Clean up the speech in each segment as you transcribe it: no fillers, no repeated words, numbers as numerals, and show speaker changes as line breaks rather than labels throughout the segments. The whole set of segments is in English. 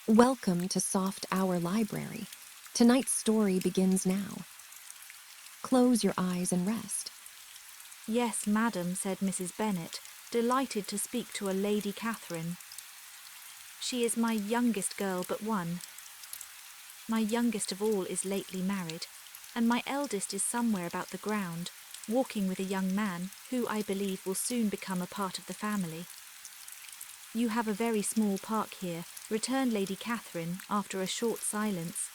Welcome to Soft Hour Library. Tonight's story begins now. Close your eyes and rest.
Yes, madam, said Mrs. Bennet, delighted to speak to a Lady Catherine. She is my youngest girl but one. My youngest of all is lately married, and my eldest is somewhere about the ground, walking with a young man who, I believe, will soon become a part of the family. You have a very small park here, returned Lady Catherine after a short silence.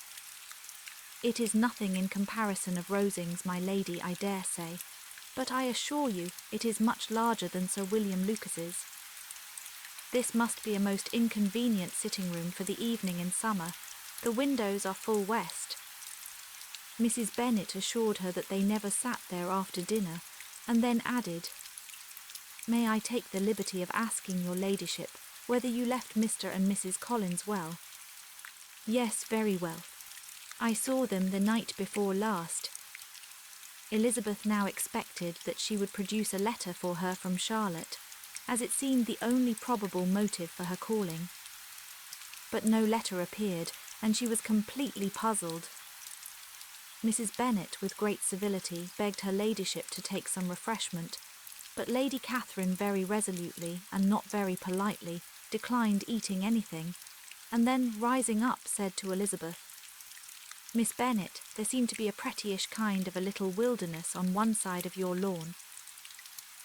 It is nothing in comparison of Rosings, my lady, I dare say, but I assure you it is much larger than Sir William Lucas's. This must be a most inconvenient sitting room for the evening in summer. The windows are full west. Mrs. Bennet assured her that they never sat there after dinner, and then added, "May I take the liberty of asking your ladyship whether you left Mr. and Mrs. Collins well?" "Yes, very well. I saw them the night before last." Elizabeth now expected that she would produce a letter for her from Charlotte, as it seemed the only probable motive for her calling. But no letter appeared, and she was completely puzzled. Mrs. Bennet, with great civility, begged her ladyship to take some refreshment, but Lady Catherine very resolutely, and not very politely, declined eating anything, and then, rising up, said to Elizabeth, "Miss Bennet, there seemed to be a prettyish kind of a little wilderness on one side of your lawn.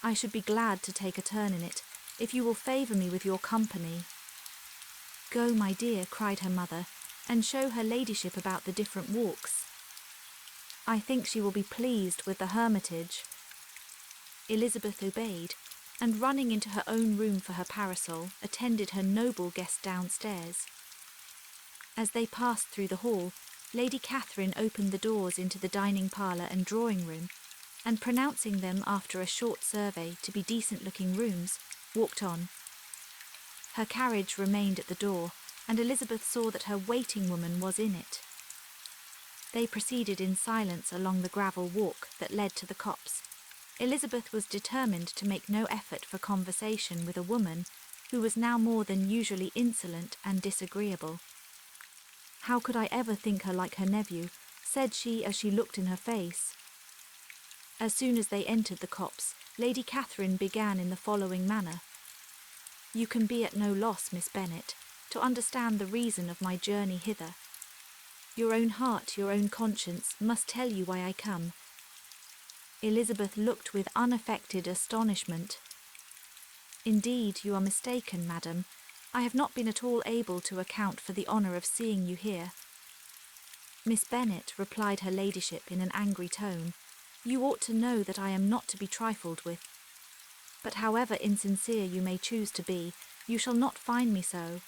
I should be glad to take a turn in it, if you will favour me with your company." "Go, my dear," cried her mother, "and show her ladyship about the different walks. I think she will be pleased with the hermitage." Elizabeth obeyed, and running into her own room for her parasol, attended her noble guest downstairs. As they passed through the hall, Lady Catherine opened the doors into the dining parlour and drawing-room, and pronouncing them after a short survey to be decent-looking rooms, walked on. Her carriage remained at the door, and Elizabeth saw that her waiting-woman was in it. They proceeded in silence along the gravel walk that led to the copse. Elizabeth was determined to make no effort for conversation with a woman who was now more than usually insolent and disagreeable. "How could I ever think her like her nephew?" said she as she looked in her face. As soon as they entered the copse, Lady Catherine began in the following manner. "You can be at no loss, Miss Bennet, to understand the reason of my journey hither. Your own heart, your own conscience, must tell you why I come." Elizabeth looked with unaffected astonishment. "Indeed, you are mistaken, madam. I have not been at all able to account for the honour of seeing you here." "Miss Bennet," replied her ladyship in an angry tone, "you ought to know that I am not to be trifled with. But however insincere you may choose to be, you shall not find me so.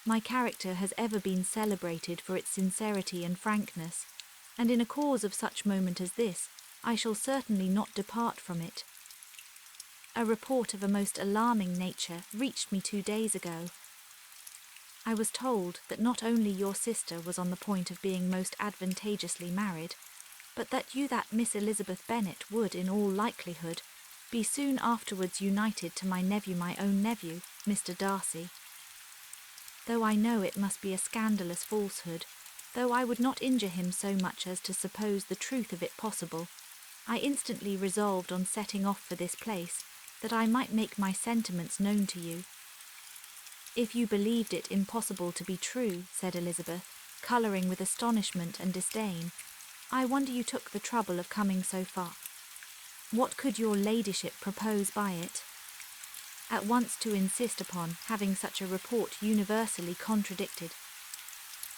My character has ever been celebrated for its sincerity and frankness, and in a cause of such moment as this, I shall certainly not depart from it. A report of a most alarming nature reached me 2 days ago. I was told that not only your sister was on the point of being most advantageously married, but that Miss Elizabeth Bennet would, in all likelihood, be soon afterwards united to my own nephew, Mr. Darcy. Though I know it must be a scandalous falsehood, though I would not injure him so much as to suppose the truth of it possible, I instantly resolved on setting off for this place, that I might make my sentiments known to you." "If you believed it impossible to be true," said Elizabeth, colouring with astonishment and disdain, "I wonder you took the trouble of coming so far. What could your ladyship propose by it? At once to insist upon having such a report universally contradicted."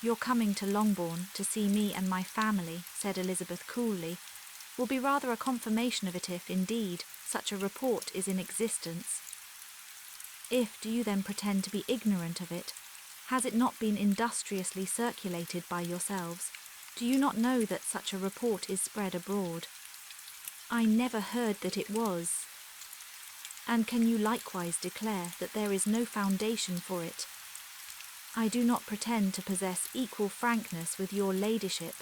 "Your coming to Longbourn to see me and my family," said Elizabeth coolly, "will be rather a confirmation of it if, indeed, such a report is in existence." "If, do you then pretend to be ignorant of it? Has it not been industriously circulated by yourselves? Do you not know that such a report is spread abroad?" "I never heard that it was." "And can you likewise declare that there is no foundation for it?" "I do not pretend to possess equal frankness with your ladyship.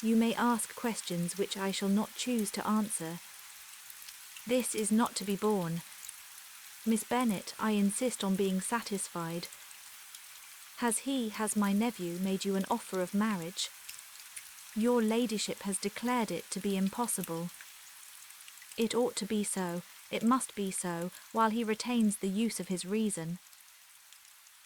You may ask questions which I shall not choose to answer. This is not to be borne. Miss Bennet, I insist on being satisfied. Has my nephew made you an offer of marriage? Your ladyship has declared it to be impossible. It ought to be so, it must be so, while he retains the use of his reason.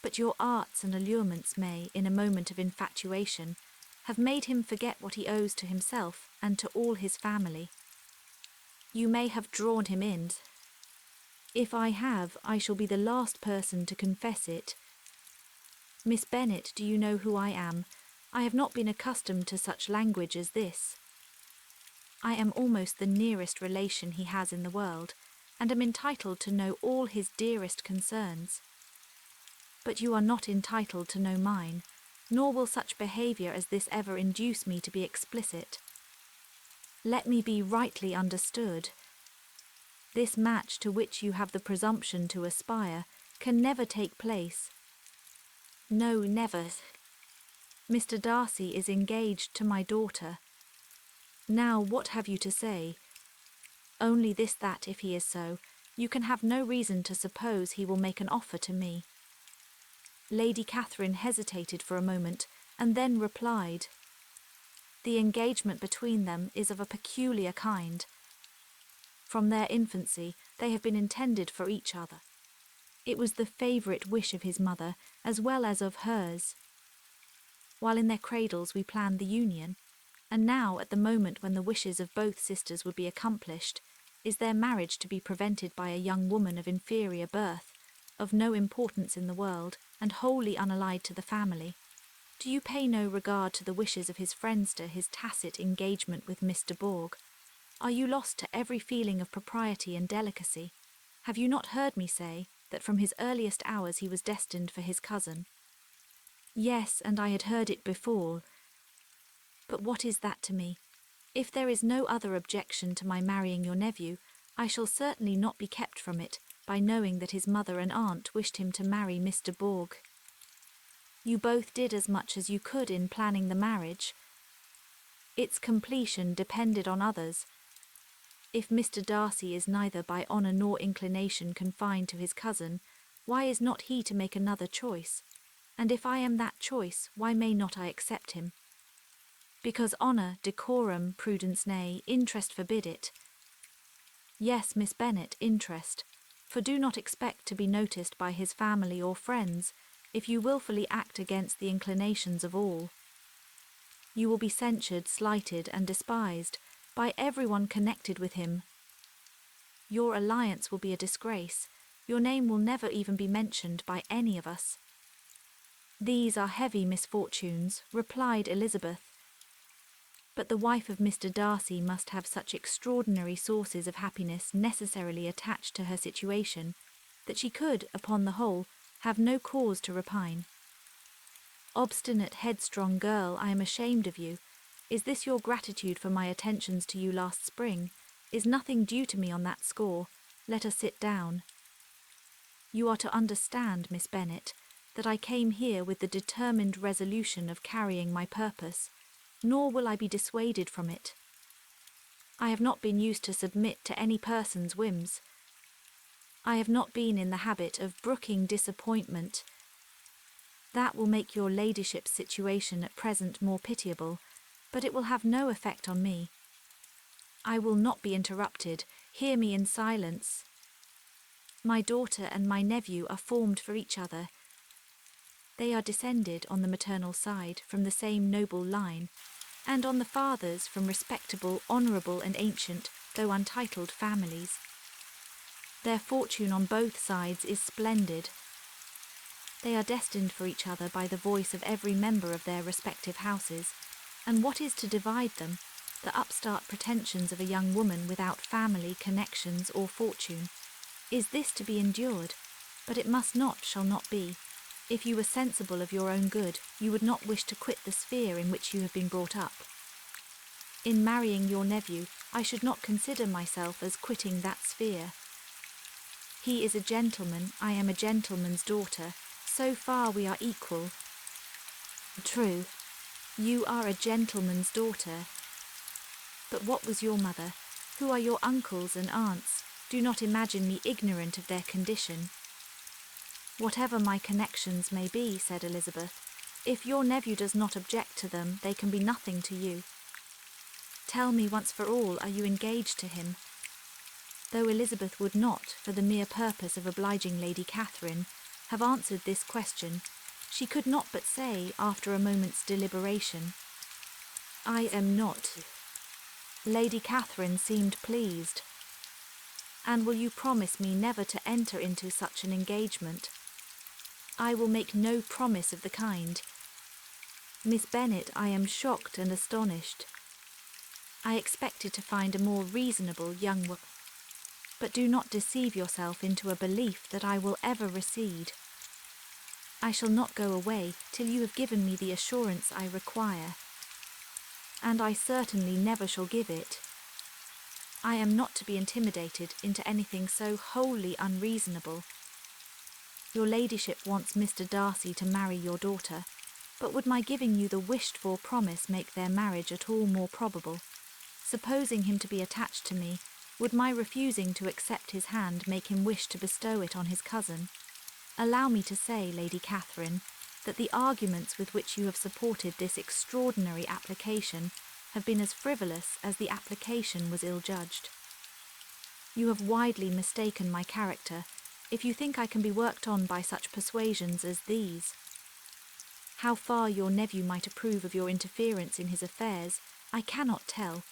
But your arts and allurements may, in a moment of infatuation, have made him forget what he owes to himself and to all his family. You may have drawn him in. If I have, I shall be the last person to confess it. Miss Bennet, do you know who I am? I have not been accustomed to such language as this. I am almost the nearest relation he has in the world, and am entitled to know all his dearest concerns. But you are not entitled to know mine, nor will such behaviour as this ever induce me to be explicit. Let me be rightly understood. This match to which you have the presumption to aspire can never take place. No, never. Mr. Darcy is engaged to my daughter. Now, what have you to say? Only this, that, if he is so, you can have no reason to suppose he will make an offer to me. Lady Catherine hesitated for a moment, and then replied, The engagement between them is of a peculiar kind. From their infancy, they have been intended for each other. It was the favourite wish of his mother, as well as of hers. While in their cradles we planned the union, and now, at the moment when the wishes of both sisters would be accomplished, is their marriage to be prevented by a young woman of inferior birth, of no importance in the world, and wholly unallied to the family? Do you pay no regard to the wishes of his friendster, his tacit engagement with Mr. Borg? Are you lost to every feeling of propriety and delicacy? Have you not heard me say that from his earliest hours he was destined for his cousin? Yes, and I had heard it before. But what is that to me? If there is no other objection to my marrying your nephew, I shall certainly not be kept from it by knowing that his mother and aunt wished him to marry Mr. Borg. You both did as much as you could in planning the marriage. Its completion depended on others. If Mr. Darcy is neither by honour nor inclination confined to his cousin, why is not he to make another choice? And if I am that choice, why may not I accept him? Because honour, decorum, prudence, nay, interest forbid it. Yes, Miss Bennet, interest, for do not expect to be noticed by his family or friends if you wilfully act against the inclinations of all. You will be censured, slighted, and despised by everyone connected with him. Your alliance will be a disgrace. Your name will never even be mentioned by any of us. These are heavy misfortunes, replied Elizabeth. But the wife of Mr. Darcy must have such extraordinary sources of happiness necessarily attached to her situation, that she could, upon the whole, have no cause to repine. Obstinate, headstrong girl, I am ashamed of you. Is this your gratitude for my attentions to you last spring? Is nothing due to me on that score? Let us sit down. You are to understand, Miss Bennet, that I came here with the determined resolution of carrying my purpose, nor will I be dissuaded from it. I have not been used to submit to any person's whims. I have not been in the habit of brooking disappointment. That will make your ladyship's situation at present more pitiable, but it will have no effect on me. I will not be interrupted. Hear me in silence. My daughter and my nephew are formed for each other. They are descended, on the maternal side, from the same noble line, and on the father's from respectable, honourable, and ancient, though untitled families. Their fortune on both sides is splendid. They are destined for each other by the voice of every member of their respective houses, and what is to divide them? The upstart pretensions of a young woman without family, connections, or fortune. Is this to be endured? But it must not, shall not be. If you were sensible of your own good, you would not wish to quit the sphere in which you have been brought up. In marrying your nephew, I should not consider myself as quitting that sphere. He is a gentleman, I am a gentleman's daughter. So far we are equal. True, you are a gentleman's daughter. But what was your mother? Who are your uncles and aunts? Do not imagine me ignorant of their condition. Whatever my connections may be, said Elizabeth, if your nephew does not object to them, they can be nothing to you. Tell me once for all, are you engaged to him? Though Elizabeth would not, for the mere purpose of obliging Lady Catherine, have answered this question, she could not but say, after a moment's deliberation, I am not. Lady Catherine seemed pleased. And will you promise me never to enter into such an engagement? I will make no promise of the kind. Miss Bennet, I am shocked and astonished. I expected to find a more reasonable young woman. But do not deceive yourself into a belief that I will ever recede. I shall not go away till you have given me the assurance I require. And I certainly never shall give it. I am not to be intimidated into anything so wholly unreasonable. Your ladyship wants Mr. Darcy to marry your daughter, but would my giving you the wished-for promise make their marriage at all more probable? Supposing him to be attached to me, would my refusing to accept his hand make him wish to bestow it on his cousin? Allow me to say, Lady Catherine, that the arguments with which you have supported this extraordinary application have been as frivolous as the application was ill-judged. You have widely mistaken my character, if you think I can be worked on by such persuasions as these. How far your nephew might approve of your interference in his affairs, I cannot tell,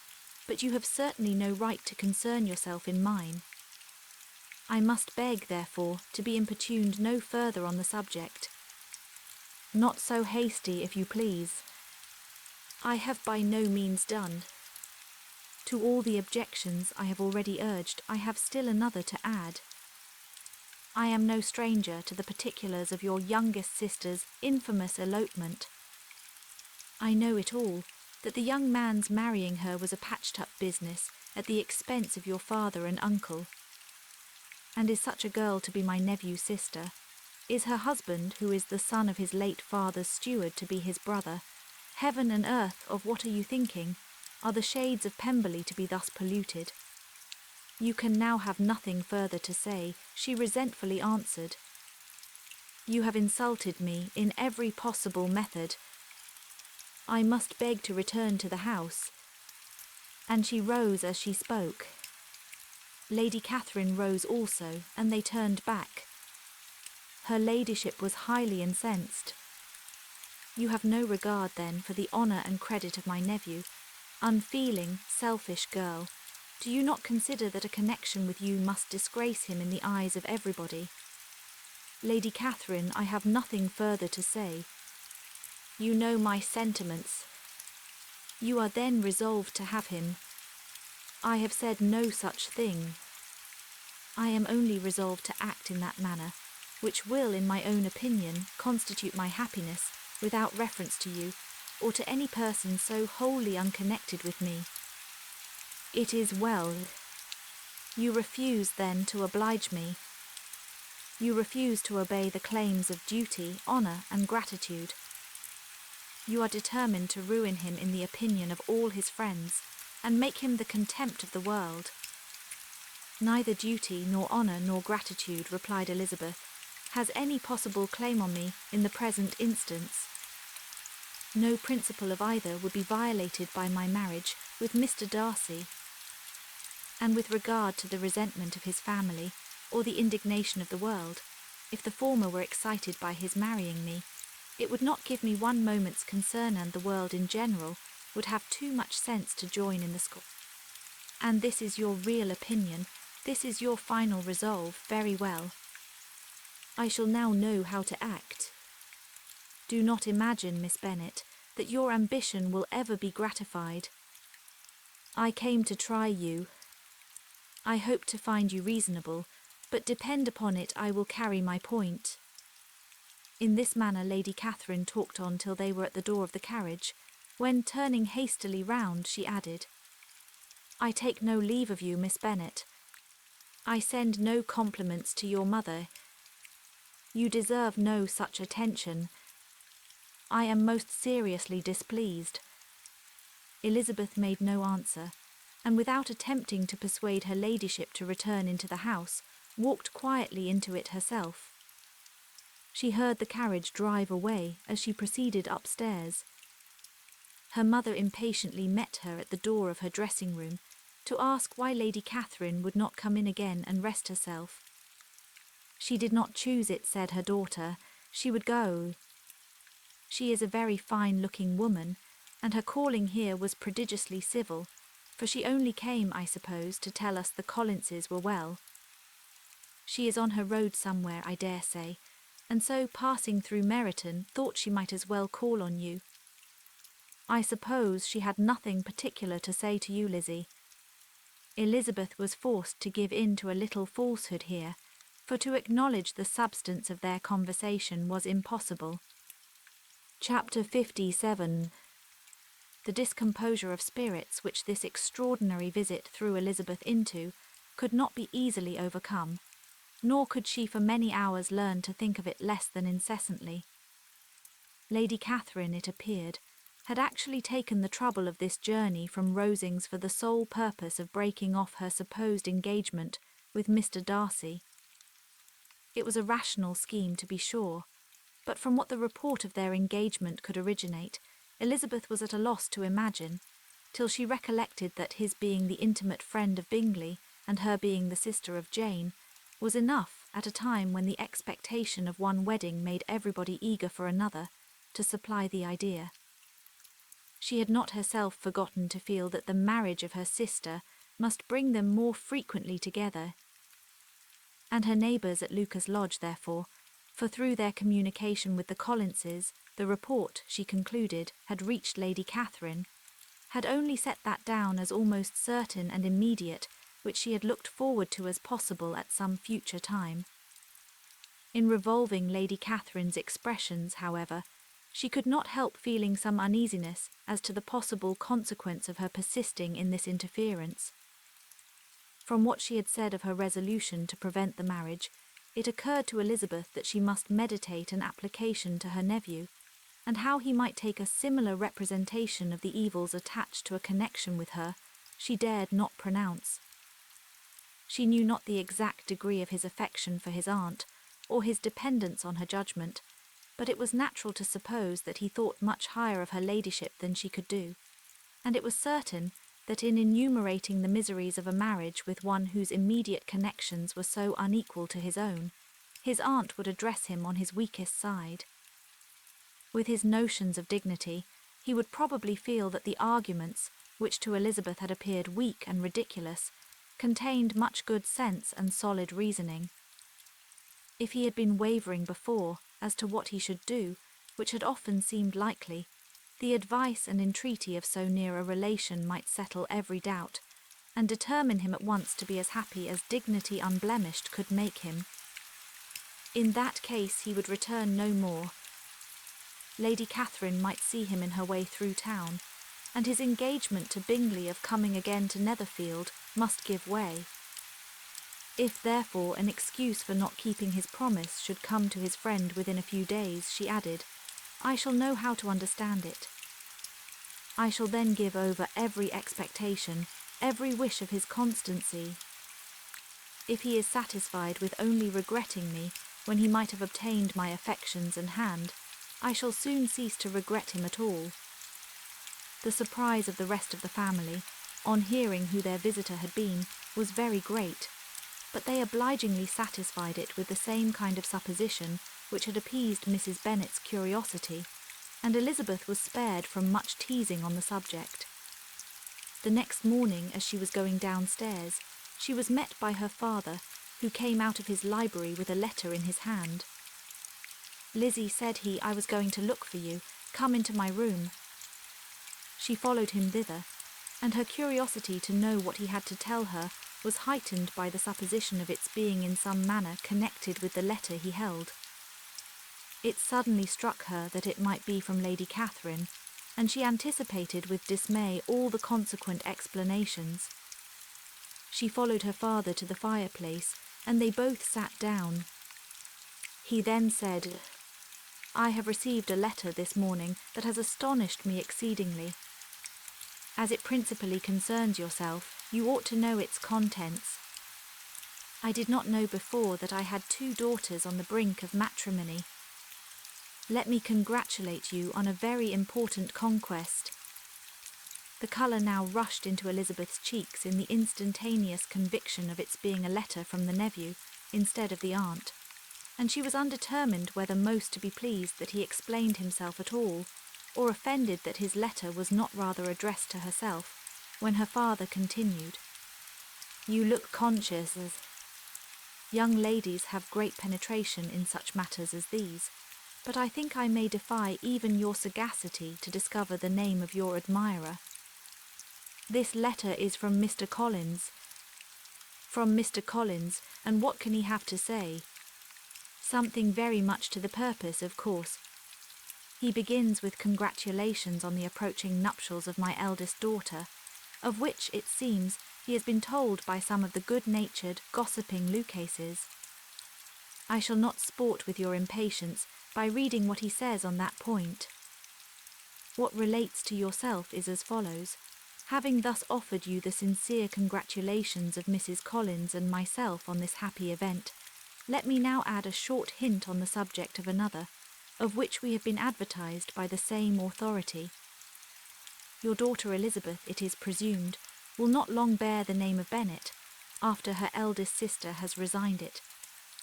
but you have certainly no right to concern yourself in mine. I must beg, therefore, to be importuned no further on the subject. Not so hasty, if you please. I have by no means done. To all the objections I have already urged, I have still another to add. I am no stranger to the particulars of your youngest sister's infamous elopement. I know it all, that the young man's marrying her was a patched-up business at the expense of your father and uncle. And is such a girl to be my nephew's sister? Is her husband, who is the son of his late father's steward, to be his brother? Heaven and earth, of what are you thinking? Are the shades of Pemberley to be thus polluted? You can now have nothing further to say, she resentfully answered. You have insulted me in every possible method. I must beg to return to the house. And she rose as she spoke. Lady Catherine rose also, and they turned back. Her ladyship was highly incensed. You have no regard, then, for the honour and credit of my nephew. Unfeeling, selfish girl, do you not consider that a connection with you must disgrace him in the eyes of everybody? Lady Catherine, I have nothing further to say. You know my sentiments. You are then resolved to have him. I have said no such thing. I am only resolved to act in that manner, which will, in my own opinion, constitute my happiness, without reference to you, or to any person so wholly unconnected with me. It is well. You refuse, then, to oblige me. You refuse to obey the claims of duty, honour, and gratitude. You are determined to ruin him in the opinion of all his friends, and make him the contempt of the world. Neither duty, nor honour, nor gratitude, replied Elizabeth, has any possible claim on me in the present instance. No principle of either would be violated by my marriage with Mr. Darcy. And with regard to the resentment of his family, or the indignation of the world, if the former were excited by his marrying me, it would not give me one moment's concern, and the world in general would have too much sense to join in the score. And this is your real opinion, this is your final resolve, very well. I shall now know how to act. Do not imagine, Miss Bennet, that your ambition will ever be gratified. I came to try you. I hope to find you reasonable, but depend upon it I will carry my point. In this manner Lady Catherine talked on till they were at the door of the carriage, when, turning hastily round, she added, I take no leave of you, Miss Bennet. I send no compliments to your mother. You deserve no such attention. I am most seriously displeased. Elizabeth made no answer, and without attempting to persuade her ladyship to return into the house, walked quietly into it herself. She heard the carriage drive away as she proceeded upstairs. Her mother impatiently met her at the door of her dressing room to ask why Lady Catherine would not come in again and rest herself. She did not choose it, said her daughter. She would go. She is a very fine-looking woman, and her calling here was prodigiously civil, for she only came, I suppose, to tell us the Collinses were well. She is on her road somewhere, I dare say, and so passing through Meryton thought she might as well call on you. I suppose she had nothing particular to say to you, Lizzie. Elizabeth was forced to give in to a little falsehood here, for to acknowledge the substance of their conversation was impossible. Chapter 57. The discomposure of spirits which this extraordinary visit threw Elizabeth into could not be easily overcome, nor could she for many hours learn to think of it less than incessantly. Lady Catherine, it appeared, had actually taken the trouble of this journey from Rosings for the sole purpose of breaking off her supposed engagement with Mr. Darcy. It was a rational scheme, to be sure, but from what the report of their engagement could originate, Elizabeth was at a loss to imagine, till she recollected that his being the intimate friend of Bingley, and her being the sister of Jane, was enough, at a time when the expectation of one wedding made everybody eager for another, to supply the idea. She had not herself forgotten to feel that the marriage of her sister must bring them more frequently together, and her neighbours at Lucas Lodge, therefore, for through their communication with the Collinses, the report, she concluded, had reached Lady Catherine, had only set that down as almost certain and immediate, which she had looked forward to as possible at some future time. In revolving Lady Catherine's expressions, however, she could not help feeling some uneasiness as to the possible consequence of her persisting in this interference. From what she had said of her resolution to prevent the marriage, it occurred to Elizabeth that she must meditate an application to her nephew, and how he might take a similar representation of the evils attached to a connection with her, she dared not pronounce. She knew not the exact degree of his affection for his aunt, or his dependence on her judgment, but it was natural to suppose that he thought much higher of her ladyship than she could do, and it was certain that in enumerating the miseries of a marriage with one whose immediate connections were so unequal to his own, his aunt would address him on his weakest side. With his notions of dignity, he would probably feel that the arguments, which to Elizabeth had appeared weak and ridiculous, contained much good sense and solid reasoning. If he had been wavering before as to what he should do, which had often seemed likely, the advice and entreaty of so near a relation might settle every doubt, and determine him at once to be as happy as dignity unblemished could make him. In that case he would return no more. Lady Catherine might see him in her way through town, and his engagement to Bingley of coming again to Netherfield must give way. If, therefore, an excuse for not keeping his promise should come to his friend within a few days, she added, I shall know how to understand it. I shall then give over every expectation, every wish of his constancy. If he is satisfied with only regretting me when he might have obtained my affections and hand, I shall soon cease to regret him at all. The surprise of the rest of the family, on hearing who their visitor had been, was very great, but they obligingly satisfied it with the same kind of supposition which had appeased Mrs. Bennet's curiosity, and Elizabeth was spared from much teasing on the subject. The next morning, as she was going downstairs, she was met by her father, who came out of his library with a letter in his hand. Lizzie, said he, I was going to look for you. Come into my room. She followed him thither, and her curiosity to know what he had to tell her was heightened by the supposition of its being in some manner connected with the letter he held. It suddenly struck her that it might be from Lady Catherine, and she anticipated with dismay all the consequent explanations. She followed her father to the fireplace, and they both sat down. He then said, I have received a letter this morning that has astonished me exceedingly. As it principally concerns yourself, you ought to know its contents. I did not know before that I had 2 daughters on the brink of matrimony, Let me congratulate you on a very important conquest." The colour now rushed into Elizabeth's cheeks in the instantaneous conviction of its being a letter from the nephew instead of the aunt, and she was undetermined whether most to be pleased that he explained himself at all, or offended that his letter was not rather addressed to herself, when her father continued, "You look conscious as young ladies have great penetration in such matters as these, but I think I may defy even your sagacity to discover the name of your admirer. This letter is from Mr. Collins. From Mr. Collins, and what can he have to say? Something very much to the purpose, of course. He begins with congratulations on the approaching nuptials of my eldest daughter, of which, it seems, he has been told by some of the good-natured, gossiping Lucases. I shall not sport with your impatience by reading what he says on that point. What relates to yourself is as follows. Having thus offered you the sincere congratulations of Mrs. Collins and myself on this happy event, let me now add a short hint on the subject of another, of which we have been advertised by the same authority. Your daughter Elizabeth, it is presumed, will not long bear the name of Bennet, after her eldest sister has resigned it,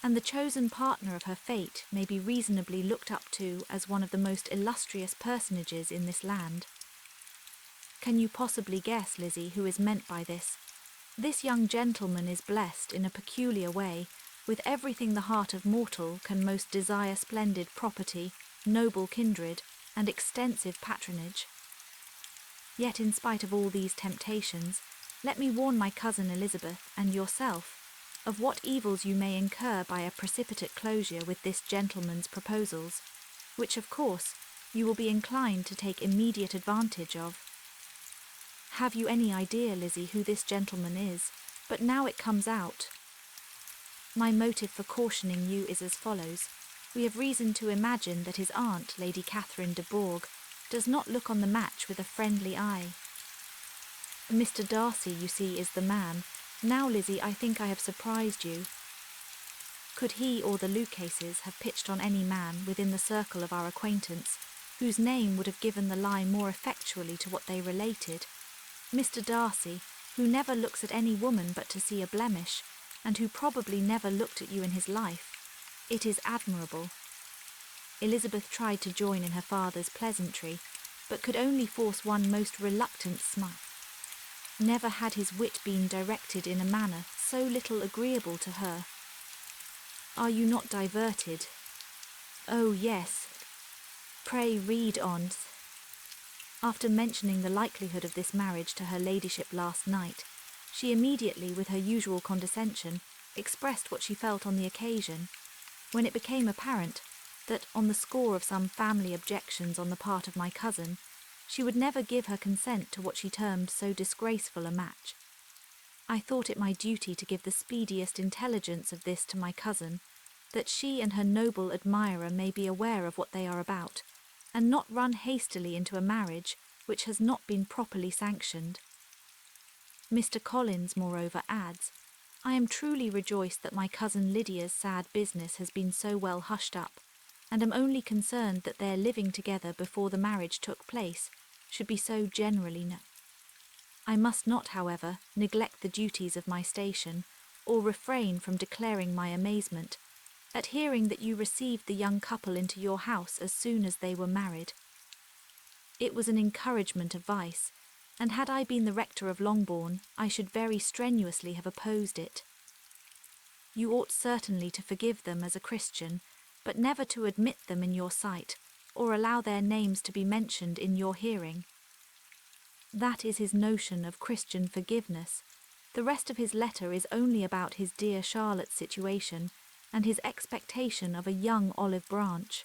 and the chosen partner of her fate may be reasonably looked up to as one of the most illustrious personages in this land. Can you possibly guess, Lizzie, who is meant by this? This young gentleman is blessed in a peculiar way with everything the heart of mortal can most desire: splendid property, noble kindred, and extensive patronage. Yet in spite of all these temptations, let me warn my cousin Elizabeth and yourself of what evils you may incur by a precipitate closure with this gentleman's proposals, which, of course, you will be inclined to take immediate advantage of. Have you any idea, Lizzie, who this gentleman is? But now it comes out. My motive for cautioning you is as follows. We have reason to imagine that his aunt, Lady Catherine de Bourgh, does not look on the match with a friendly eye. Mr. Darcy, you see, is the man. Now, Lizzie, I think I have surprised you. Could he or the Lucases have pitched on any man within the circle of our acquaintance, whose name would have given the lie more effectually to what they related? Mr. Darcy, who never looks at any woman but to see a blemish, and who probably never looked at you in his life. It is admirable. Elizabeth tried to join in her father's pleasantry, but could only force one most reluctant smile. Never had his wit been directed in a manner so little agreeable to her. Are you not diverted? Oh, yes. Pray read on. After mentioning the likelihood of this marriage to her ladyship last night, she immediately, with her usual condescension, expressed what she felt on the occasion, when it became apparent that, on the score of some family objections on the part of my cousin, she would never give her consent to what she termed so disgraceful a match. I thought it my duty to give the speediest intelligence of this to my cousin, that she and her noble admirer may be aware of what they are about, and not run hastily into a marriage which has not been properly sanctioned. Mr. Collins, moreover, adds, I am truly rejoiced that my cousin Lydia's sad business has been so well hushed up, and am only concerned that their living together before the marriage took place should be so generally known. I must not, however, neglect the duties of my station, or refrain from declaring my amazement at hearing that you received the young couple into your house as soon as they were married. It was an encouragement of vice, and had I been the rector of Longbourn, I should very strenuously have opposed it. You ought certainly to forgive them as a Christian, but never to admit them in your sight, or allow their names to be mentioned in your hearing. That is his notion of Christian forgiveness. The rest of his letter is only about his dear Charlotte's situation, and his expectation of a young olive branch.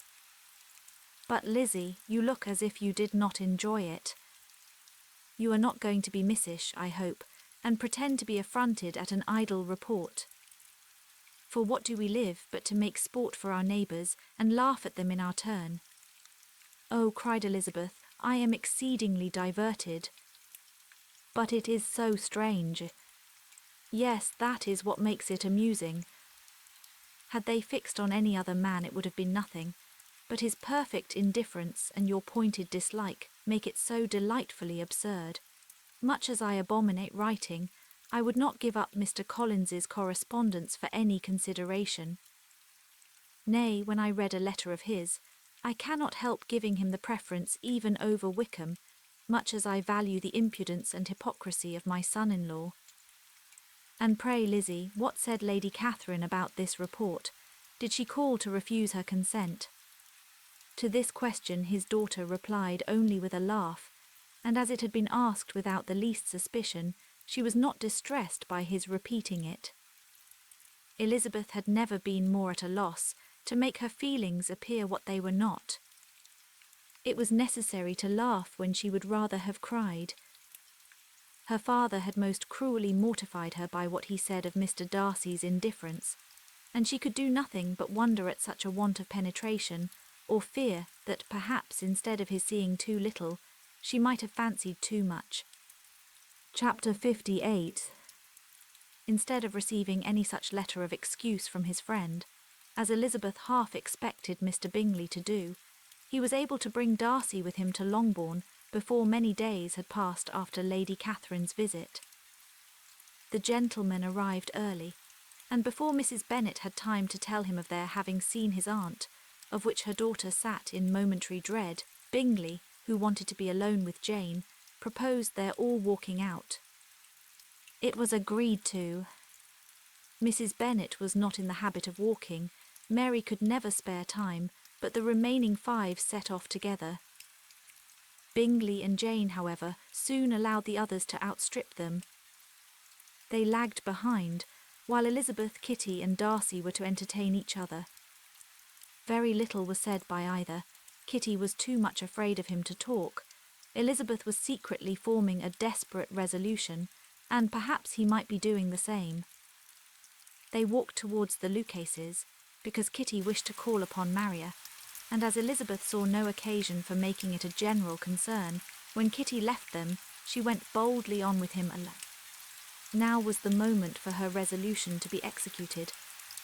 But, Lizzie, you look as if you did not enjoy it. You are not going to be missish, I hope, and pretend to be affronted at an idle report. For what do we live but to make sport for our neighbours, and laugh at them in our turn? Oh, cried Elizabeth, I am exceedingly diverted. But it is so strange. Yes, that is what makes it amusing. Had they fixed on any other man it would have been nothing, but his perfect indifference and your pointed dislike make it so delightfully absurd. Much as I abominate writing, I would not give up Mr. Collins's correspondence for any consideration. Nay, when I read a letter of his, I cannot help giving him the preference even over Wickham, much as I value the impudence and hypocrisy of my son-in-law. And pray, Lizzie, what said Lady Catherine about this report? Did she call to refuse her consent? To this question his daughter replied only with a laugh, and as it had been asked without the least suspicion, she was not distressed by his repeating it. Elizabeth had never been more at a loss to make her feelings appear what they were not. It was necessary to laugh when she would rather have cried. Her father had most cruelly mortified her by what he said of Mr. Darcy's indifference, and she could do nothing but wonder at such a want of penetration, or fear that perhaps instead of his seeing too little, she might have fancied too much. Chapter 58. Instead of receiving any such letter of excuse from his friend, as Elizabeth half expected Mr. Bingley to do, he was able to bring Darcy with him to Longbourn before many days had passed after Lady Catherine's visit. The gentlemen arrived early, and before Mrs. Bennet had time to tell him of their having seen his aunt, of which her daughter sat in momentary dread, Bingley, who wanted to be alone with Jane, proposed their all walking out. It was agreed to. Mrs. Bennet was not in the habit of walking, Mary could never spare time, but the remaining 5 set off together. Bingley and Jane, however, soon allowed the others to outstrip them. They lagged behind, while Elizabeth, Kitty and Darcy were to entertain each other. Very little was said by either. Kitty was too much afraid of him to talk. Elizabeth was secretly forming a desperate resolution, and perhaps he might be doing the same. They walked towards the Lucases, because Kitty wished to call upon Maria, and as Elizabeth saw no occasion for making it a general concern, when Kitty left them, she went boldly on with him alone. Now was the moment for her resolution to be executed,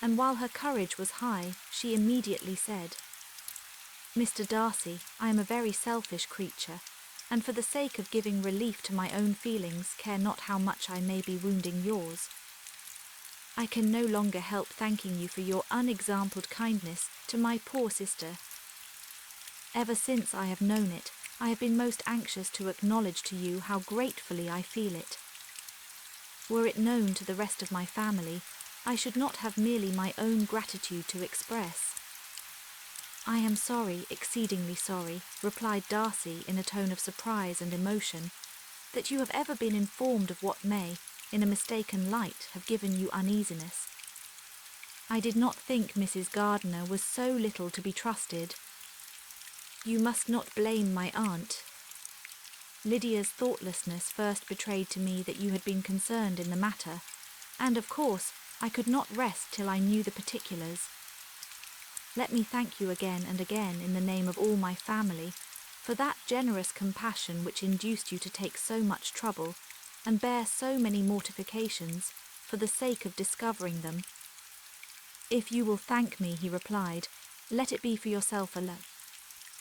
and while her courage was high, she immediately said, "Mr. Darcy, I am a very selfish creature, and for the sake of giving relief to my own feelings care not how much I may be wounding yours. I can no longer help thanking you for your unexampled kindness to my poor sister. Ever since I have known it, I have been most anxious to acknowledge to you how gratefully I feel it. Were it known to the rest of my family, I should not have merely my own gratitude to express." "I am sorry, exceedingly sorry," replied Darcy in a tone of surprise and emotion, "that you have ever been informed of what may, in a mistaken light, have given you uneasiness. I did not think Mrs. Gardiner was so little to be trusted. You must not blame my aunt. Lydia's thoughtlessness first betrayed to me that you had been concerned in the matter, and of course I could not rest till I knew the particulars. Let me thank you again and again in the name of all my family for that generous compassion which induced you to take so much trouble and bear so many mortifications for the sake of discovering them." "If you will thank me," he replied, "let it be for yourself alone,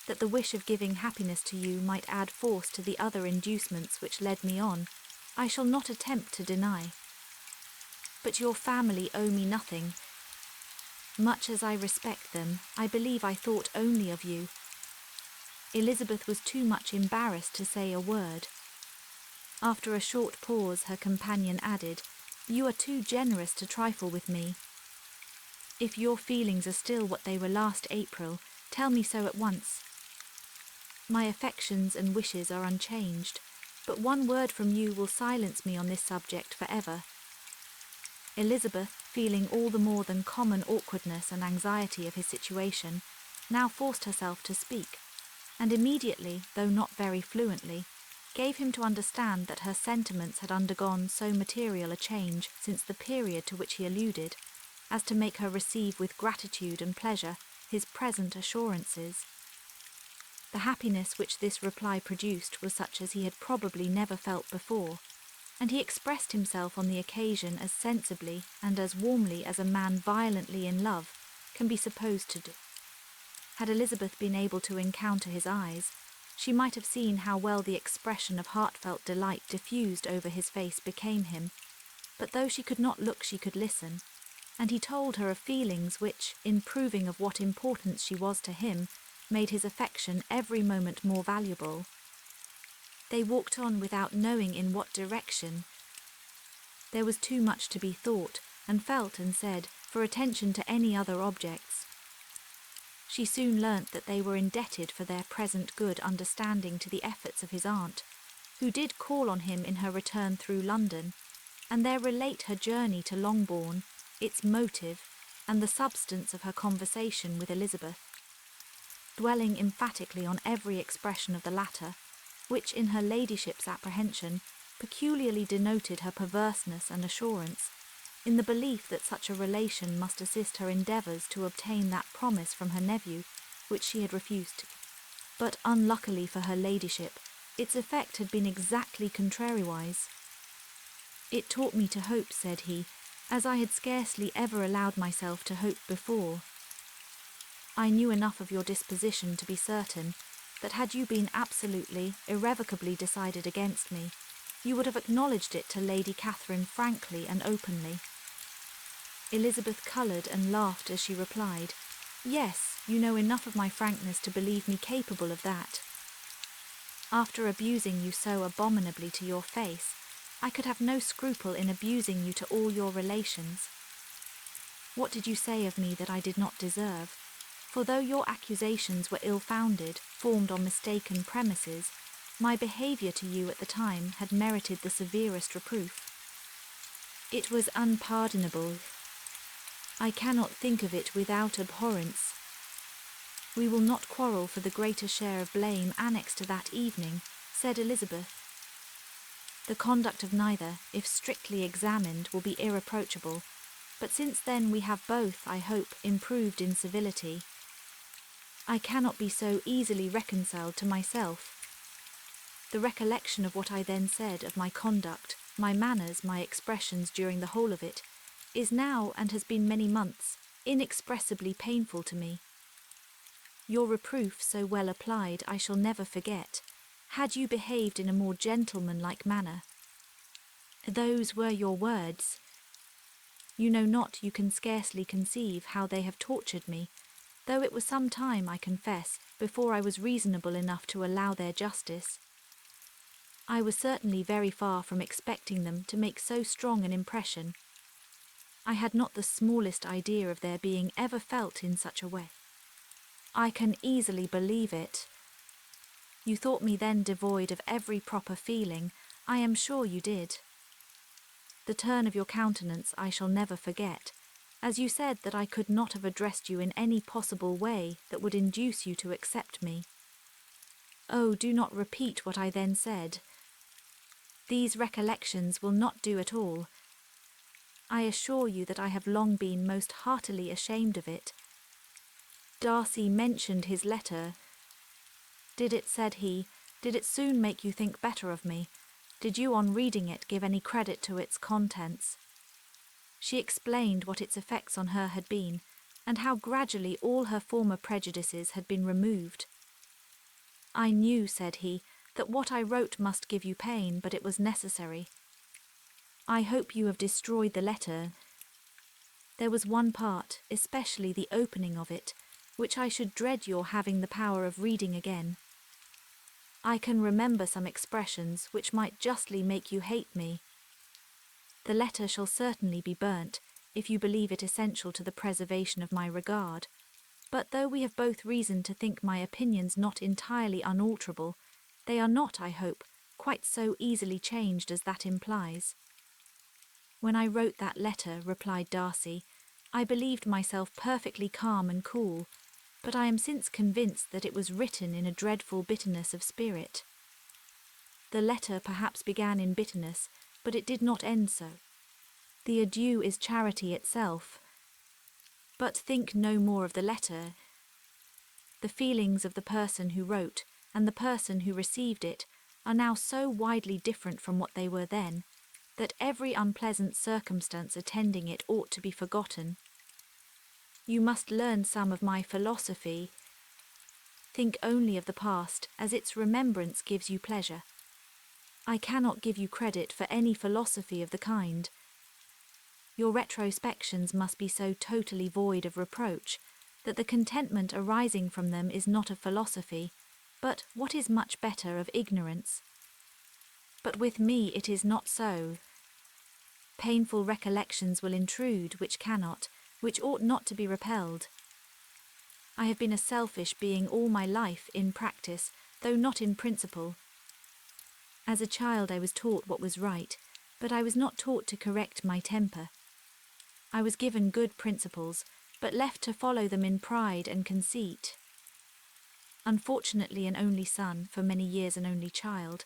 that the wish of giving happiness to you might add force to the other inducements which led me on, I shall not attempt to deny. But your family owe me nothing. Much as I respect them, I believe I thought only of you." Elizabeth was too much embarrassed to say a word. After a short pause, her companion added, "You are too generous to trifle with me. If your feelings are still what they were last April, tell me so at once. My affections and wishes are unchanged, but one word from you will silence me on this subject for ever." Elizabeth, feeling all the more than common awkwardness and anxiety of his situation, now forced herself to speak, and immediately, though not very fluently, gave him to understand that her sentiments had undergone so material a change since the period to which he alluded, as to make her receive with gratitude and pleasure his present assurances. The happiness which this reply produced was such as he had probably never felt before, and he expressed himself on the occasion as sensibly and as warmly as a man violently in love can be supposed to do. Had Elizabeth been able to encounter his eyes, she might have seen how well the expression of heartfelt delight diffused over his face became him, but though she could not look, she could listen, and he told her of feelings which, in proving of what importance she was to him, made his affection every moment more valuable. They walked on without knowing in what direction. There was too much to be thought, and felt and said, for attention to any other objects. She soon learnt that they were indebted for their present good understanding to the efforts of his aunt, who did call on him in her return through London, and there relate her journey to Longbourn, its motive, and the substance of her conversation with Elizabeth, dwelling emphatically on every expression of the latter, which in her ladyship's apprehension peculiarly denoted her perverseness and assurance, in the belief that such a relation must assist her endeavours to obtain that promise from her nephew which she had refused. But unluckily for her ladyship, its effect had been exactly contrariwise. "It taught me to hope," said he, "as I had scarcely ever allowed myself to hope before. I knew enough of your disposition to be certain that had you been absolutely, irrevocably decided against me, you would have acknowledged it to Lady Catherine frankly and openly." Elizabeth coloured and laughed as she replied, "Yes, you know enough of my frankness to believe me capable of that. After abusing you so abominably to your face, I could have no scruple in abusing you to all your relations. What did you say of me that I did not deserve? For though your accusations were ill-founded, formed on mistaken premises, my behaviour to you at the time had merited the severest reproof. It was unpardonable. I cannot think of it without abhorrence. We will not quarrel for the greater share of blame annexed to that evening," said Elizabeth. "The conduct of neither, if strictly examined, will be irreproachable, but since then we have both, I hope, improved in civility. I cannot be so easily reconciled to myself. The recollection of what I then said, of my conduct, my manners, my expressions during the whole of it, is now, and has been many months, inexpressibly painful to me. Your reproof, so well applied, I shall never forget, had you behaved in a more gentlemanlike manner. Those were your words. You know not, you can scarcely conceive how they have tortured me, though it was some time, I confess, before I was reasonable enough to allow their justice. I was certainly very far from expecting them to make so strong an impression. I had not the smallest idea of their being ever felt in such a way. I can easily believe it. You thought me then devoid of every proper feeling. I am sure you did. The turn of your countenance I shall never forget, as you said that I could not have addressed you in any possible way that would induce you to accept me. Oh, do not repeat what I then said. These recollections will not do at all. I assure you that I have long been most heartily ashamed of it. Darcy mentioned his letter. Did it, said he, did it soon make you think better of me? Did you, on reading it, give any credit to its contents? She explained what its effects on her had been, and how gradually all her former prejudices had been removed. I knew, said he, that what I wrote must give you pain, but it was necessary. I hope you have destroyed the letter. There was one part, especially the opening of it, which I should dread your having the power of reading again. I can remember some expressions which might justly make you hate me. The letter shall certainly be burnt, if you believe it essential to the preservation of my regard. But though we have both reason to think my opinions not entirely unalterable, they are not, I hope, quite so easily changed as that implies. When I wrote that letter, replied Darcy, I believed myself perfectly calm and cool, but I am since convinced that it was written in a dreadful bitterness of spirit. The letter perhaps began in bitterness, but it did not end so. The adieu is charity itself. But think no more of the letter. The feelings of the person who wrote and the person who received it are now so widely different from what they were then, that every unpleasant circumstance attending it ought to be forgotten. You must learn some of my philosophy. Think only of the past, as its remembrance gives you pleasure. I cannot give you credit for any philosophy of the kind. Your retrospections must be so totally void of reproach that the contentment arising from them is not of philosophy, but, what is much better, of ignorance. But with me it is not so. Painful recollections will intrude which ought not to be repelled. I have been a selfish being all my life in practice, though not in principle. As a child I was taught what was right, but I was not taught to correct my temper. I was given good principles, but left to follow them in pride and conceit. Unfortunately an only son, for many years an only child,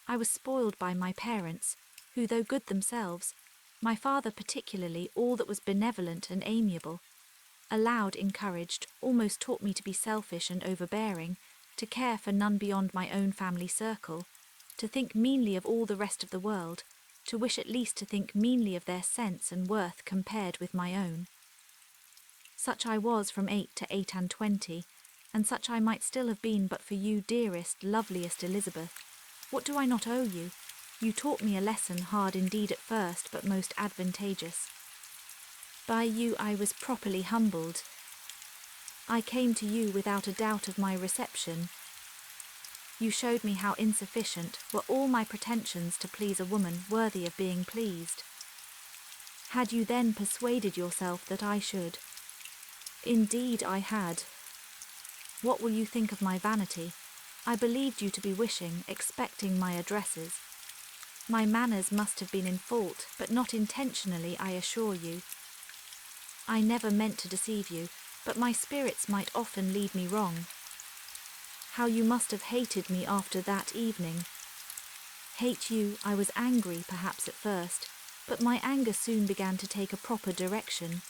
I was spoiled by my parents, who, though good themselves, my father particularly, all that was benevolent and amiable, allowed, encouraged, almost taught me to be selfish and overbearing, to care for none beyond my own family circle, to think meanly of all the rest of the world, to wish at least to think meanly of their sense and worth compared with my own. Such I was from 8 to 28, and such I might still have been but for you, dearest, loveliest Elizabeth. What do I not owe you? You taught me a lesson hard indeed at first, but most advantageous. By you I was properly humbled. I came to you without a doubt of my reception. You showed me how insufficient were all my pretensions to please a woman worthy of being pleased. Had you then persuaded yourself that I should? Indeed I had. What will you think of my vanity? I believed you to be wishing, expecting my addresses. My manners must have been in fault, but not intentionally, I assure you. I never meant to deceive you, but my spirits might often lead me wrong. How you must have hated me after that evening. Hate you, I was angry perhaps at first, but my anger soon began to take a proper direction.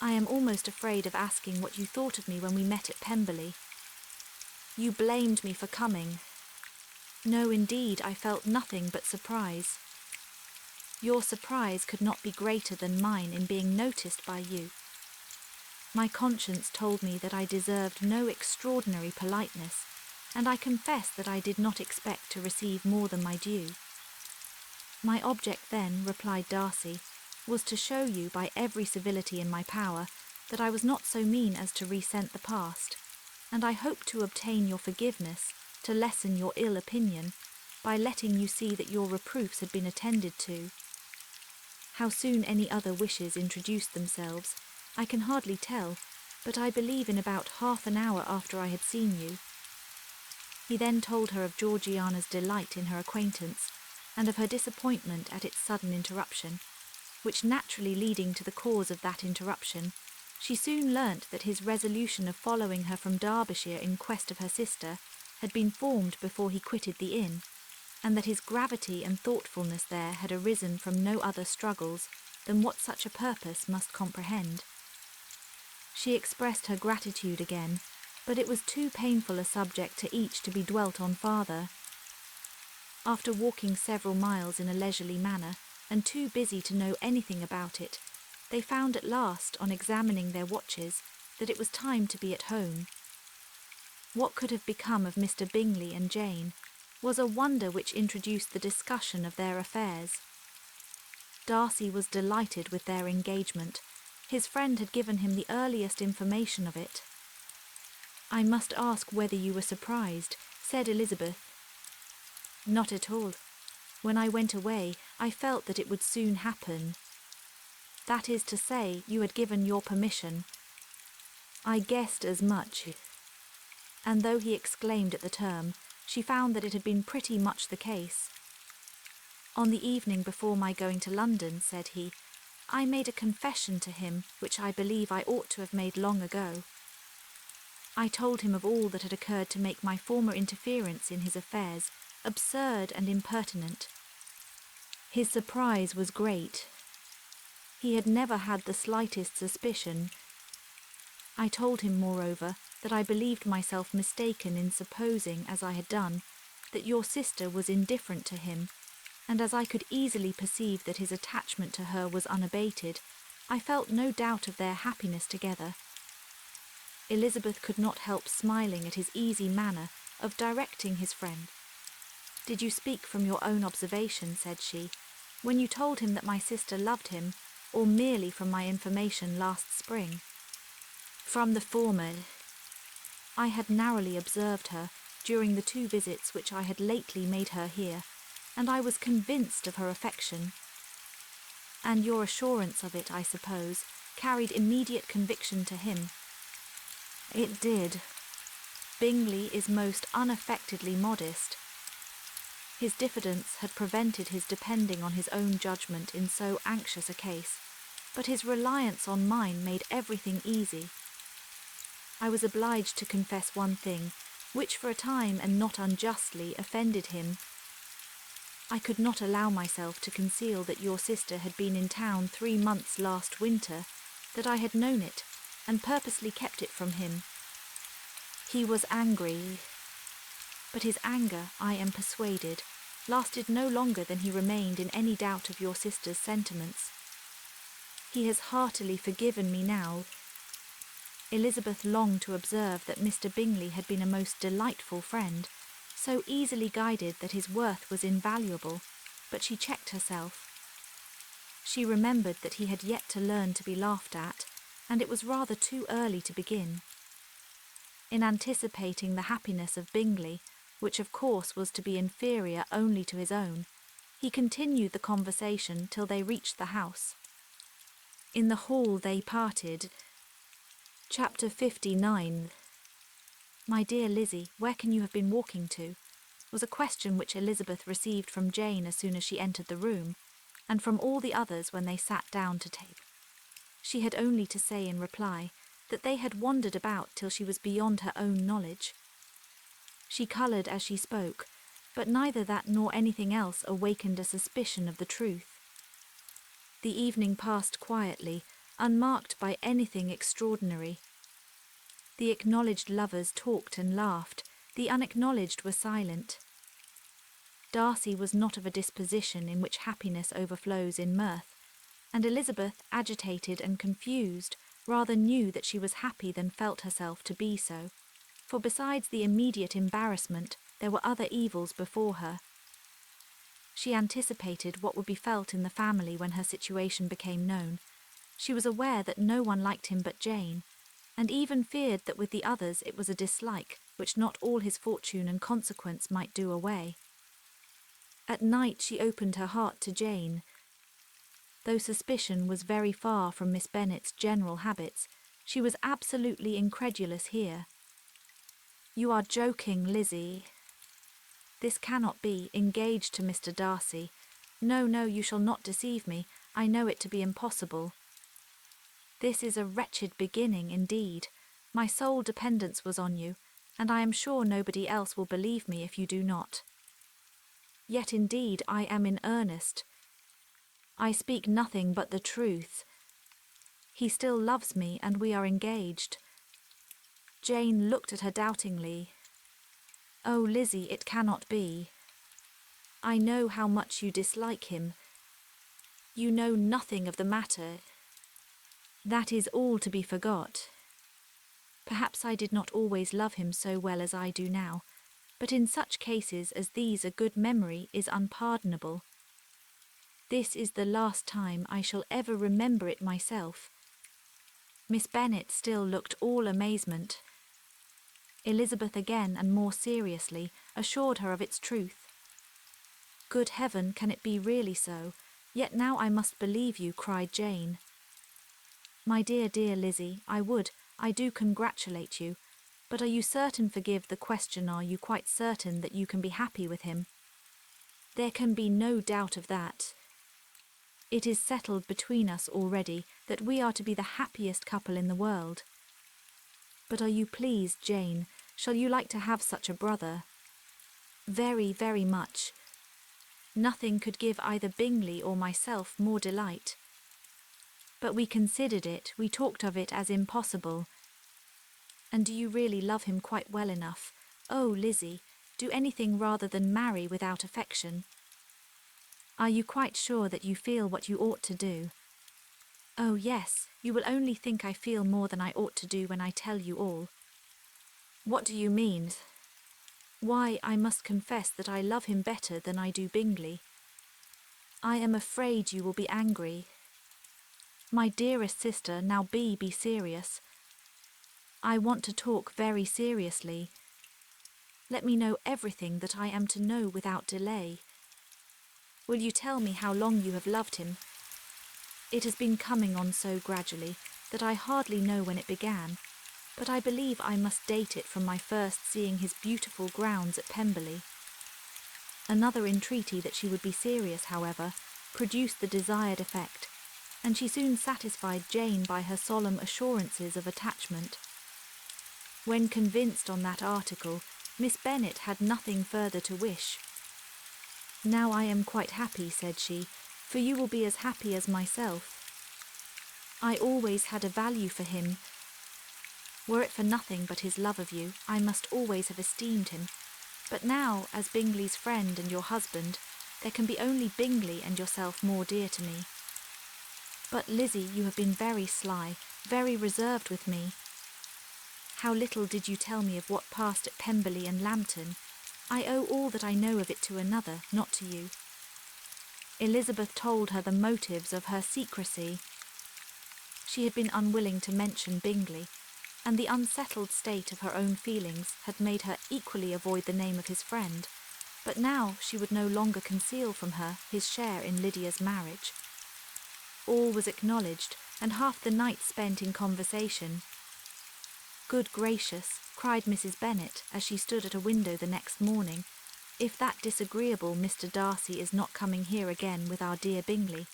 I am almost afraid of asking what you thought of me when we met at Pemberley. You blamed me for coming. No, indeed, I felt nothing but surprise. Your surprise could not be greater than mine in being noticed by you. My conscience told me that I deserved no extraordinary politeness, and I confess that I did not expect to receive more than my due. My object then, replied Darcy, was to show you by every civility in my power that I was not so mean as to resent the past, and I hoped to obtain your forgiveness, to lessen your ill opinion, by letting you see that your reproofs had been attended to. How soon any other wishes introduced themselves, I can hardly tell, but I believe in about half an hour after I had seen you. He then told her of Georgiana's delight in her acquaintance, and of her disappointment at its sudden interruption, which naturally leading to the cause of that interruption, she soon learnt that his resolution of following her from Derbyshire in quest of her sister had been formed before he quitted the inn, and that his gravity and thoughtfulness there had arisen from no other struggles than what such a purpose must comprehend. She expressed her gratitude again, but it was too painful a subject to each to be dwelt on farther. After walking several miles in a leisurely manner, and too busy to know anything about it, they found at last, on examining their watches, that it was time to be at home. What could have become of Mr. Bingley and Jane was a wonder which introduced the discussion of their affairs. Darcy was delighted with their engagement. His friend had given him the earliest information of it. I must ask whether you were surprised, said Elizabeth. Not at all. When I went away, I felt that it would soon happen. That is to say, you had given your permission. I guessed as much. And though he exclaimed at the term, she found that it had been pretty much the case. On the evening before my going to London, said he, I made a confession to him which I believe I ought to have made long ago. I told him of all that had occurred to make my former interference in his affairs absurd and impertinent. His surprise was great. He had never had the slightest suspicion. I told him, moreover, that I believed myself mistaken in supposing, as I had done, that your sister was indifferent to him, and as I could easily perceive that his attachment to her was unabated, I felt no doubt of their happiness together. Elizabeth could not help smiling at his easy manner of directing his friend. "Did you speak from your own observation," said she, "when you told him that my sister loved him, or merely from my information last spring?" "From the former. I had narrowly observed her during the 2 visits which I had lately made her here, and I was convinced of her affection." "And your assurance of it, I suppose, carried immediate conviction to him?" "It did. Bingley is most unaffectedly modest. His diffidence had prevented his depending on his own judgment in so anxious a case, but his reliance on mine made everything easy. I was obliged to confess one thing, which for a time and not unjustly offended him. I could not allow myself to conceal that your sister had been in town 3 months last winter, that I had known it, and purposely kept it from him. He was angry, but his anger, I am persuaded, lasted no longer than he remained in any doubt of your sister's sentiments. He has heartily forgiven me now." Elizabeth longed to observe that Mr. Bingley had been a most delightful friend, so easily guided that his worth was invaluable, but she checked herself. She remembered that he had yet to learn to be laughed at, and it was rather too early to begin. In anticipating the happiness of Bingley, which of course was to be inferior only to his own, he continued the conversation till they reached the house. In the hall they parted. Chapter 59. "My dear Lizzie, where can you have been walking to?" was a question which Elizabeth received from Jane as soon as she entered the room, and from all the others when they sat down to table. She had only to say in reply that they had wandered about till she was beyond her own knowledge. She coloured as she spoke, but neither that nor anything else awakened a suspicion of the truth. The evening passed quietly, unmarked by anything extraordinary. The acknowledged lovers talked and laughed, the unacknowledged were silent. Darcy was not of a disposition in which happiness overflows in mirth, and Elizabeth, agitated and confused, rather knew that she was happy than felt herself to be so, for besides the immediate embarrassment, there were other evils before her. She anticipated what would be felt in the family when her situation became known. She was aware that no one liked him but Jane, and even feared that with the others it was a dislike which not all his fortune and consequence might do away. At night she opened her heart to Jane. Though suspicion was very far from Miss Bennet's general habits, she was absolutely incredulous here. "You are joking, Lizzie." "This cannot be, engaged to Mr. Darcy. No, no, you shall not deceive me. I know it to be impossible." "This is a wretched beginning indeed. My sole dependence was on you, and I am sure nobody else will believe me if you do not. Yet indeed I am in earnest. I speak nothing but the truth. He still loves me, and we are engaged." Jane looked at her doubtingly. "Oh, Lizzie, it cannot be. I know how much you dislike him. You know nothing of the matter. That is all to be forgot. Perhaps I did not always love him so well as I do now, but in such cases as these a good memory is unpardonable. This is the last time I shall ever remember it myself." Miss Bennet still looked all amazement. Elizabeth again and more seriously assured her of its truth. "Good heaven, can it be really so? Yet now I must believe you," cried Jane. "My dear, dear Lizzie, I do congratulate you, but are you certain, forgive the question, are you quite certain that you can be happy with him?" "There can be no doubt of that. It is settled between us already that we are to be the happiest couple in the world. But are you pleased, Jane? Shall you like to have such a brother?" "Very, very much. Nothing could give either Bingley or myself more delight. But we considered it, we talked of it as impossible." "And do you really love him quite well enough? Oh, Lizzie, do anything rather than marry without affection." "Are you quite sure that you feel what you ought to do?" "Oh, yes, You will only think I feel more than I ought to do when I tell you all. What do you mean? Why, I must confess that I love him better than I do Bingley. I am afraid you will be angry. My dearest sister, now be serious. I want to talk very seriously. Let me know everything that I am to know without delay. Will you tell me how long you have loved him? It has been coming on so gradually that I hardly know when it began, but I believe I must date it from my first seeing his beautiful grounds at Pemberley. Another entreaty that she would be serious, however, produced the desired effect, and she soon satisfied Jane by her solemn assurances of attachment. When convinced on that article, Miss Bennet had nothing further to wish. Now I am quite happy, said she, for you will be as happy as myself. I always had a value for him. Were it for nothing but his love of you, I must always have esteemed him. But now, as Bingley's friend and your husband, there can be only Bingley and yourself more dear to me. But, Lizzie, you have been very sly, very reserved with me. How little did you tell me of what passed at Pemberley and Lambton? I owe all that I know of it to another, not to you. Elizabeth told her the motives of her secrecy. She had been unwilling to mention Bingley, and the unsettled state of her own feelings had made her equally avoid the name of his friend, but now she would no longer conceal from her his share in Lydia's marriage. All was acknowledged, and half the night spent in conversation. Good gracious, cried Mrs. Bennet as she stood at a window the next morning, if that disagreeable Mr. Darcy is not coming here again with our dear Bingley.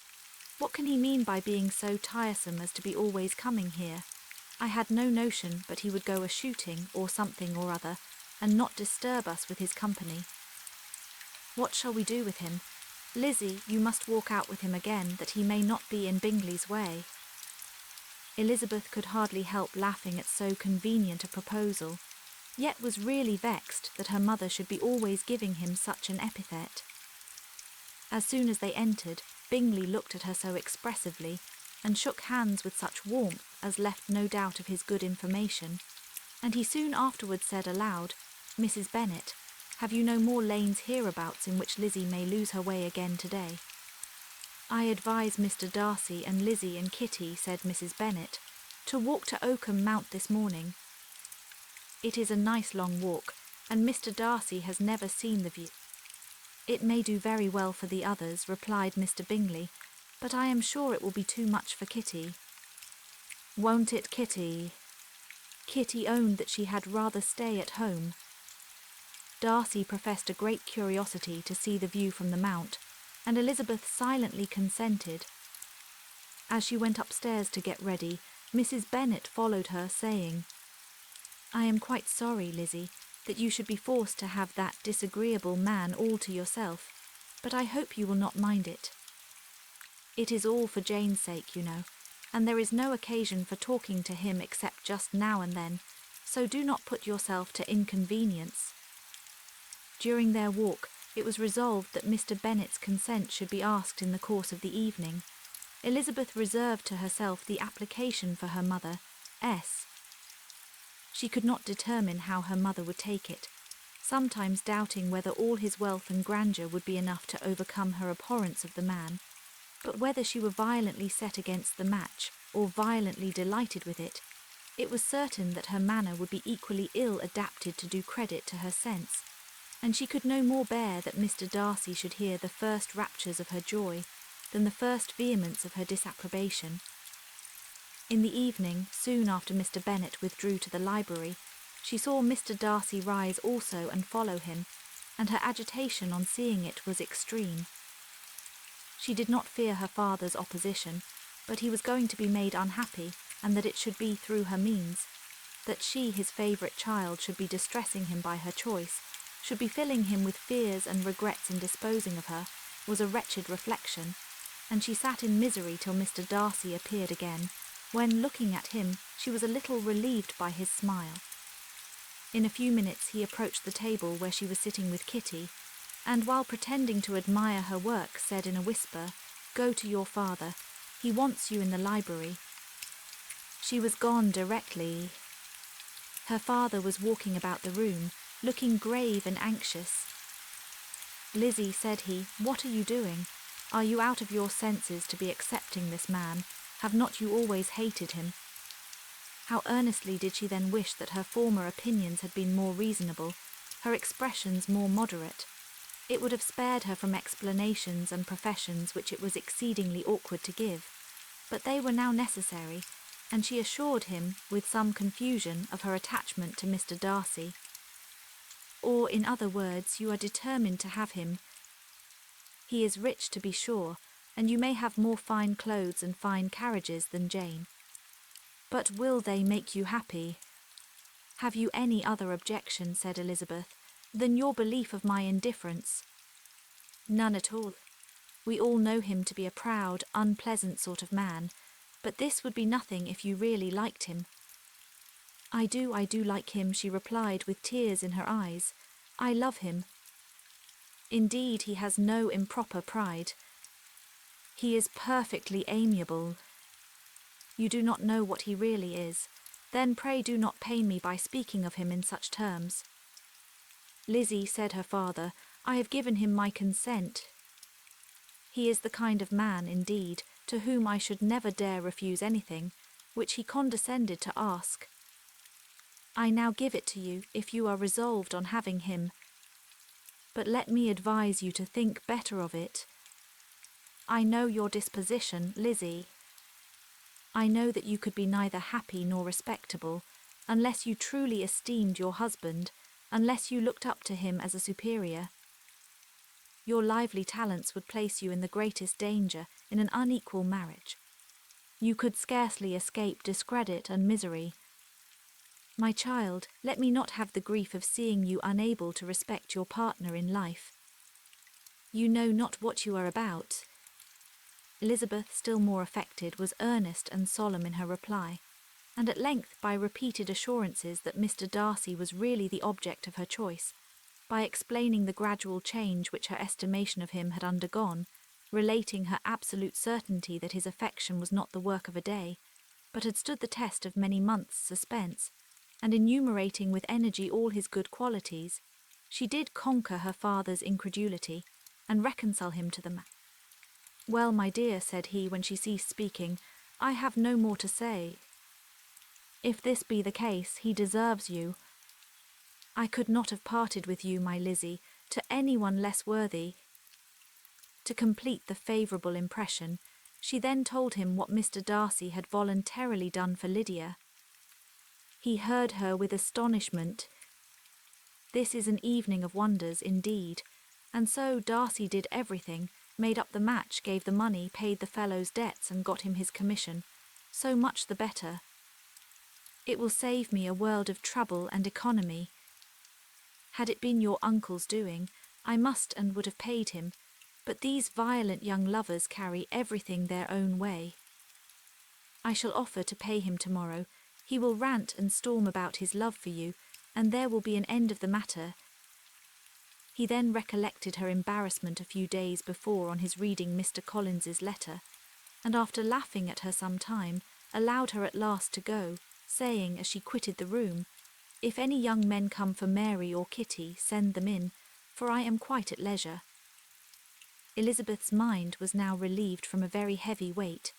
What can he mean by being so tiresome as to be always coming here? I had no notion but he would go a-shooting or something or other, and not disturb us with his company. What shall we do with him? Lizzie, you must walk out with him again, that he may not be in Bingley's way. Elizabeth could hardly help laughing at so convenient a proposal, yet was really vexed that her mother should be always giving him such an epithet. As soon as they entered, Bingley looked at her so expressively, and shook hands with such warmth as left no doubt of his good information, and he soon afterwards said aloud, Mrs. Bennet, have you no more lanes hereabouts in which Lizzie may lose her way again to-day? I advise Mr. Darcy and Lizzie and Kitty, said Mrs. Bennet, to walk to Oakham Mount this morning. It is a nice long walk, and Mr. Darcy has never seen the view. It may do very well for the others, replied Mr. Bingley, but I am sure it will be too much for Kitty. Won't it, Kitty? Kitty owned that she had rather stay at home. Darcy professed a great curiosity to see the view from the mount, and Elizabeth silently consented. As she went upstairs to get ready, Mrs. Bennet followed her, saying, I am quite sorry, Lizzie, that you should be forced to have that disagreeable man all to yourself, but I hope you will not mind it. It is all for Jane's sake, you know, and there is no occasion for talking to him except just now and then, so do not put yourself to inconvenience. During their walk, it was resolved that Mr. Bennet's consent should be asked in the course of the evening. Elizabeth reserved to herself the application for her mother, S. She could not determine how her mother would take it, sometimes doubting whether all his wealth and grandeur would be enough to overcome her abhorrence of the man, but whether she were violently set against the match or violently delighted with it, it was certain that her manner would be equally ill adapted to do credit to her sense, and she could no more bear that Mr. Darcy should hear the first raptures of her joy than the first vehemence of her disapprobation. In the evening, soon after Mr. Bennet withdrew to the library, she saw Mr. Darcy rise also and follow him, and her agitation on seeing it was extreme. She did not fear her father's opposition, but he was going to be made unhappy, and that it should be through her means. That she, his favourite child, should be distressing him by her choice, should be filling him with fears and regrets in disposing of her, was a wretched reflection, and she sat in misery till Mr. Darcy appeared again, when, looking at him, she was a little relieved by his smile. In a few minutes he approached the table where she was sitting with Kitty, and while pretending to admire her work, said in a whisper, Go to your father. He wants you in the library. She was gone directly. Her father was walking about the room, looking grave and anxious. "Lizzie," said he, "what are you doing? Are you out of your senses to be accepting this man? Have not you always hated him?" How earnestly did she then wish that her former opinions had been more reasonable, her expressions more moderate. It would have spared her from explanations and professions which it was exceedingly awkward to give, but they were now necessary, and she assured him, with some confusion, of her attachment to Mr. Darcy. "Or, in other words, you are determined to have him. He is rich, to be sure, and you may have more fine clothes and fine carriages than Jane. But will they make you happy?" "Have you any other objection," said Elizabeth, "than your belief of my indifference?" "None at all. We all know him to be a proud, unpleasant sort of man, but this would be nothing if you really liked him." I do like him," she replied with tears in her eyes. "I love him. Indeed, he has no improper pride. He is perfectly amiable. You do not know what he really is. Then pray do not pain me by speaking of him in such terms." "Lizzie," said her father, "I have given him my consent. He is the kind of man, indeed, to whom I should never dare refuse anything, which he condescended to ask. I now give it to you, if you are resolved on having him. But let me advise you to think better of it. I know your disposition, Lizzie. I know that you could be neither happy nor respectable, unless you truly esteemed your husband, unless you looked up to him as a superior. Your lively talents would place you in the greatest danger in an unequal marriage. You could scarcely escape discredit and misery. My child, let me not have the grief of seeing you unable to respect your partner in life. You know not what you are about." Elizabeth, still more affected, was earnest and solemn in her reply, and at length, by repeated assurances that Mr. Darcy was really the object of her choice, by explaining the gradual change which her estimation of him had undergone, relating her absolute certainty that his affection was not the work of a day, but had stood the test of many months' suspense, and enumerating with energy all his good qualities, she did conquer her father's incredulity, and reconcile him to them. "Well, my dear," said he, when she ceased speaking, "I have no more to say. If this be the case, he deserves you. I could not have parted with you, my Lizzie, to anyone less worthy." To complete the favourable impression, she then told him what Mr. Darcy had voluntarily done for Lydia. He heard her with astonishment. This is an evening of wonders, indeed. And so Darcy did everything, made up the match, gave the money, paid the fellow's debts, and got him his commission. So much the better. It will save me a world of trouble and economy. Had it been your uncle's doing, I must and would have paid him, but these violent young lovers carry everything their own way. I shall offer to pay him tomorrow. He will rant and storm about his love for you, and there will be an end of the matter. He then recollected her embarrassment a few days before on his reading Mr. Collins's letter, and after laughing at her some time, allowed her at last to go, saying as she quitted the room, "If any young men come for Mary or Kitty, send them in, for I am quite at leisure." Elizabeth's mind was now relieved from a very heavy weight,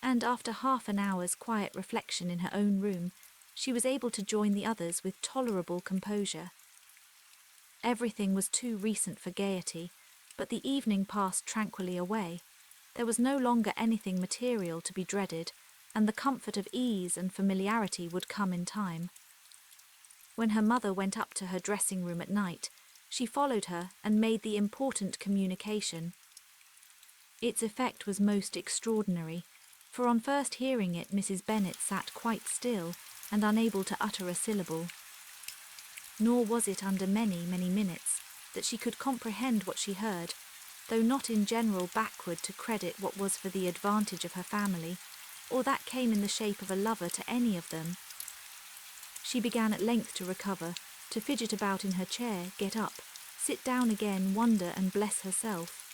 and after half an hour's quiet reflection in her own room, she was able to join the others with tolerable composure. Everything was too recent for gaiety, but the evening passed tranquilly away. There was no longer anything material to be dreaded, and the comfort of ease and familiarity would come in time. When her mother went up to her dressing-room at night, she followed her and made the important communication. Its effect was most extraordinary, for on first hearing it Mrs. Bennet sat quite still and unable to utter a syllable. Nor was it under many, many minutes that she could comprehend what she heard, though not in general backward to credit what was for the advantage of her family, or that came in the shape of a lover to any of them. She began at length to recover, to fidget about in her chair, get up, sit down again, wonder and bless herself.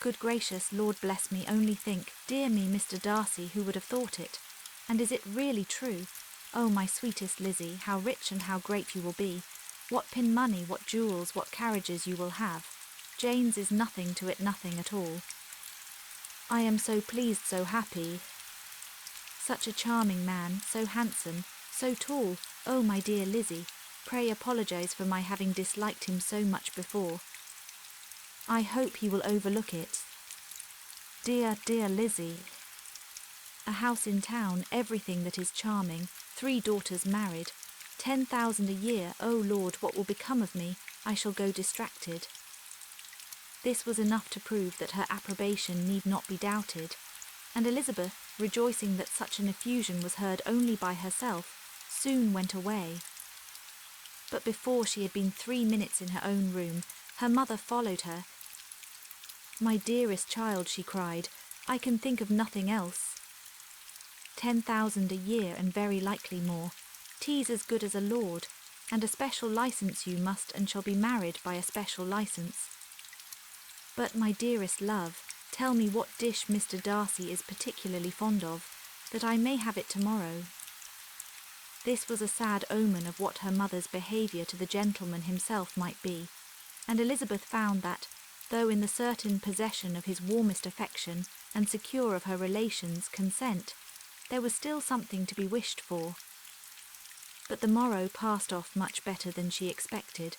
Good gracious, Lord bless me, only think, dear me, Mr. Darcy, who would have thought it? And is it really true? Oh, my sweetest Lizzie, how rich and how great you will be. What pin money, what jewels, what carriages you will have. Jane's is nothing to it, nothing at all. I am so pleased, so happy. Such a charming man, so handsome, so tall. Oh, my dear Lizzie, pray apologize for my having disliked him so much before. I hope he will overlook it. Dear, dear Lizzie. A house in town, everything that is charming, 3 daughters married, 10,000 a year. Oh Lord, what will become of me? I shall go distracted. This was enough to prove that her approbation need not be doubted, and Elizabeth, rejoicing that such an effusion was heard only by herself, soon went away. But before she had been 3 minutes in her own room, her mother followed her. My dearest child, she cried, I can think of nothing else. 10,000 a year and very likely more. Tea's as good as a lord, and a special licence you must and shall be married by a special licence. But my dearest love, tell me what dish Mr. Darcy is particularly fond of, that I may have it tomorrow. This was a sad omen of what her mother's behaviour to the gentleman himself might be, and Elizabeth found that, though in the certain possession of his warmest affection and secure of her relations' consent, there was still something to be wished for. But the morrow passed off much better than she expected,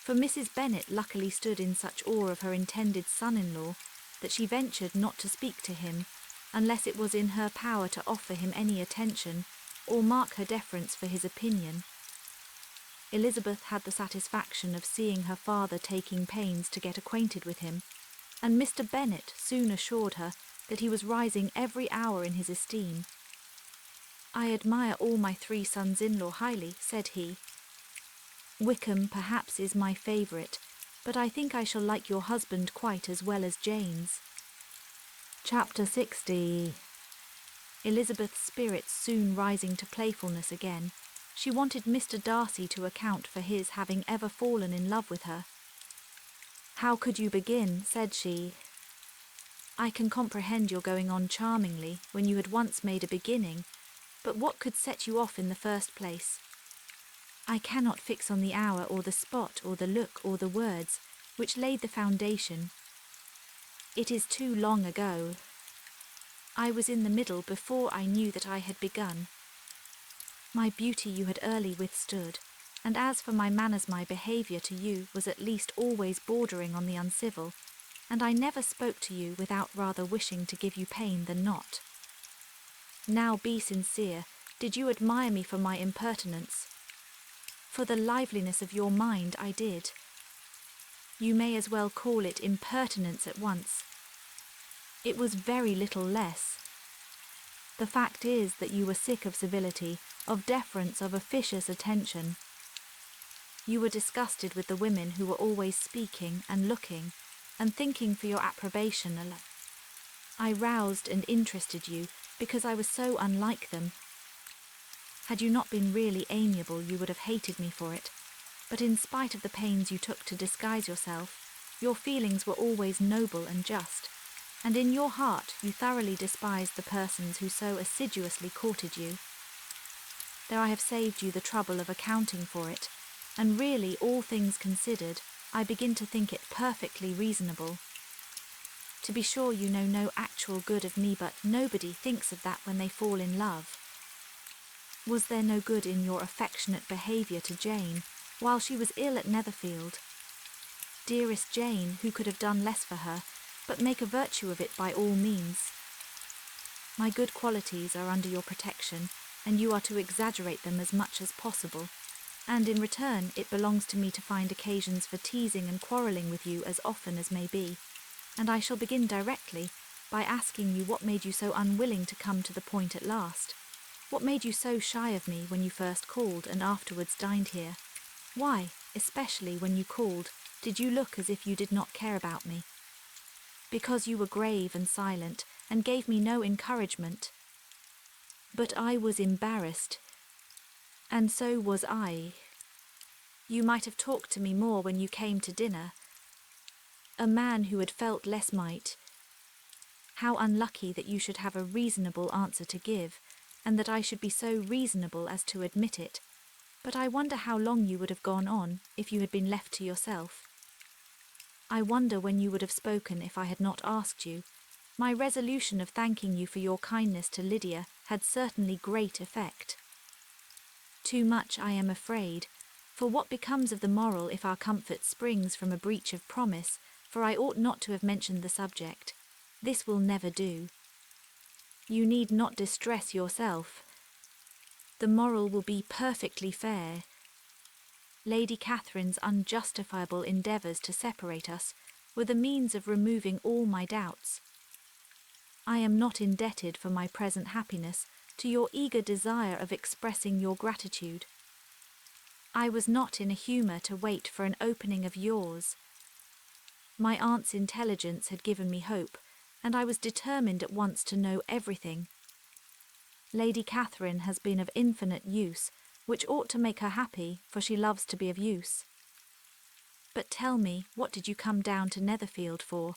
for Mrs. Bennet luckily stood in such awe of her intended son-in-law that she ventured not to speak to him, unless it was in her power to offer him any attention or mark her deference for his opinion. Elizabeth had the satisfaction of seeing her father taking pains to get acquainted with him, and Mr. Bennet soon assured her that he was rising every hour in his esteem. I admire all my 3 sons-in-law highly, said he. Wickham perhaps is my favourite, but I think I shall like your husband quite as well as Jane's. Chapter 60. Elizabeth's spirits soon rising to playfulness again, she wanted Mr. Darcy to account for his having ever fallen in love with her. How could you begin, said she. I can comprehend your going on charmingly when you had once made a beginning, but what could set you off in the first place? I cannot fix on the hour or the spot or the look or the words which laid the foundation. It is too long ago. I was in the middle before I knew that I had begun. My beauty you had early withstood, and as for my manners, my behaviour to you was at least always bordering on the uncivil, and I never spoke to you without rather wishing to give you pain than not. Now be sincere, did you admire me for my impertinence? For the liveliness of your mind I did. You may as well call it impertinence at once. It was very little less. The fact is that you were sick of civility, of deference, of officious attention. You were disgusted with the women who were always speaking and looking and thinking for your approbation alone. I roused and interested you because I was so unlike them. Had you not been really amiable, you would have hated me for it, but in spite of the pains you took to disguise yourself, your feelings were always noble and just, and in your heart you thoroughly despised the persons who so assiduously courted you. Though I have saved you the trouble of accounting for it, and really, all things considered, I begin to think it perfectly reasonable. To be sure, you know no actual good of me, but nobody thinks of that when they fall in love. Was there no good in your affectionate behaviour to Jane, while she was ill at Netherfield? Dearest Jane, who could have done less for her, but make a virtue of it by all means. My good qualities are under your protection, and you are to exaggerate them as much as possible, and in return it belongs to me to find occasions for teasing and quarrelling with you as often as may be, and I shall begin directly by asking you what made you so unwilling to come to the point at last. What made you so shy of me when you first called and afterwards dined here? Why, especially when you called, did you look as if you did not care about me? Because you were grave and silent, and gave me no encouragement. But I was embarrassed, and so was I. You might have talked to me more when you came to dinner. A man who had felt less might. How unlucky that you should have a reasonable answer to give, and that I should be so reasonable as to admit it, but I wonder how long you would have gone on if you had been left to yourself. I wonder when you would have spoken if I had not asked you. My resolution of thanking you for your kindness to Lydia had certainly great effect. Too much, I am afraid, for what becomes of the moral if our comfort springs from a breach of promise, for I ought not to have mentioned the subject. This will never do. You need not distress yourself. The moral will be perfectly fair. Lady Catherine's unjustifiable endeavours to separate us were the means of removing all my doubts. I am not indebted for my present happiness to your eager desire of expressing your gratitude. I was not in a humour to wait for an opening of yours. My aunt's intelligence had given me hope, and I was determined at once to know everything. Lady Catherine has been of infinite use, which ought to make her happy, for she loves to be of use. But tell me, what did you come down to Netherfield for?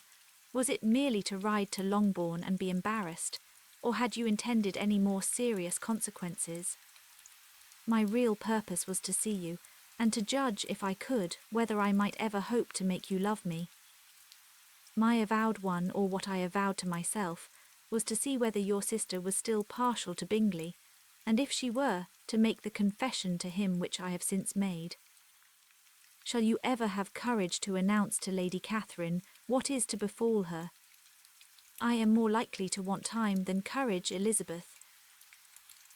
Was it merely to ride to Longbourn and be embarrassed, or had you intended any more serious consequences? My real purpose was to see you, and to judge, if I could, whether I might ever hope to make you love me. My avowed one, or what I avowed to myself, was to see whether your sister was still partial to Bingley, and if she were, to make the confession to him which I have since made. Shall you ever have courage to announce to Lady Catherine what is to befall her? I am more likely to want time than courage, Elizabeth.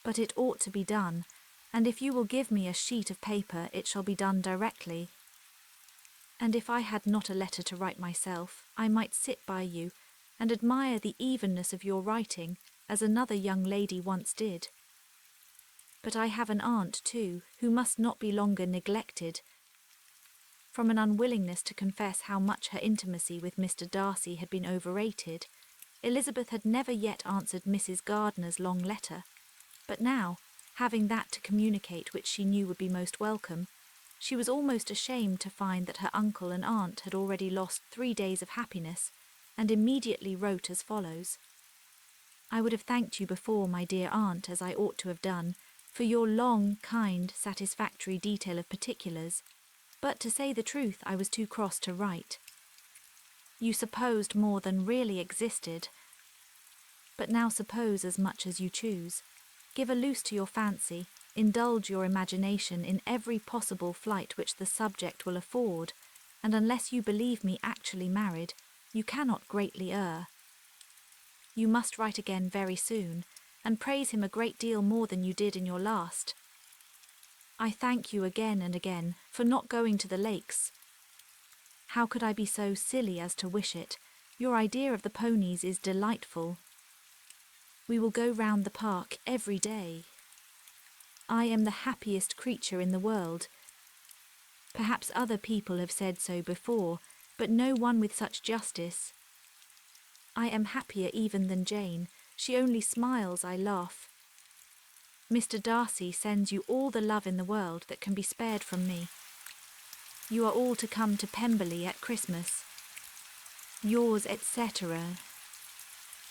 But it ought to be done, and if you will give me a sheet of paper, it shall be done directly. And if I had not a letter to write myself, I might sit by you and admire the evenness of your writing, as another young lady once did. But I have an aunt, too, who must not be longer neglected. From an unwillingness to confess how much her intimacy with Mr. Darcy had been overrated, Elizabeth had never yet answered Mrs. Gardiner's long letter, but now, having that to communicate which she knew would be most welcome, she was almost ashamed to find that her uncle and aunt had already lost 3 days of happiness, and immediately wrote as follows. I would have thanked you before, my dear aunt, as I ought to have done, for your long, kind, satisfactory detail of particulars, but to say the truth, I was too cross to write. You supposed more than really existed, but now suppose as much as you choose. Give a loose to your fancy, indulge your imagination in every possible flight which the subject will afford, and unless you believe me actually married, you cannot greatly err. You must write again very soon, and praise him a great deal more than you did in your last. I thank you again and again for not going to the lakes. How could I be so silly as to wish it? Your idea of the ponies is delightful. We will go round the park every day. I am the happiest creature in the world. Perhaps other people have said so before, but no one with such justice. I am happier even than Jane. She only smiles, I laugh. Mr. Darcy sends you all the love in the world that can be spared from me. You are all to come to Pemberley at Christmas. Yours, etc.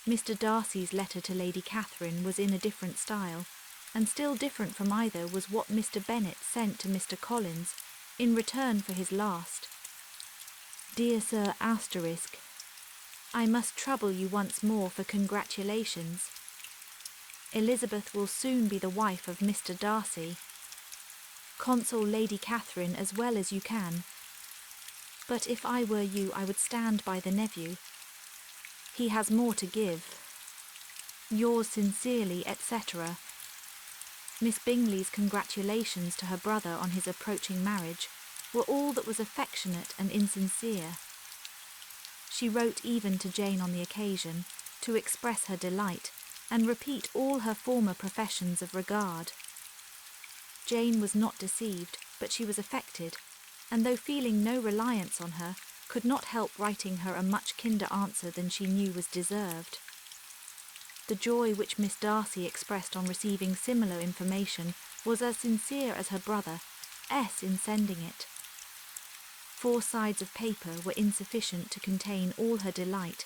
Mr. Darcy's letter to Lady Catherine was in a different style, and still different from either was what Mr. Bennet sent to Mr. Collins in return for his last. Dear Sir Asterisk, I must trouble you once more for congratulations. Elizabeth will soon be the wife of Mr. Darcy. Console Lady Catherine as well as you can. But if I were you, I would stand by the nephew. He has more to give. Yours sincerely, etc. Miss Bingley's congratulations to her brother on his approaching marriage were all that was affectionate and insincere. She wrote even to Jane on the occasion, to express her delight, and repeat all her former professions of regard. Jane was not deceived, but she was affected, and though feeling no reliance on her, could not help writing her a much kinder answer than she knew was deserved. The joy which Miss Darcy expressed on receiving similar information was as sincere as her brother, S. in sending it. 4 sides of paper were insufficient to contain all her delight,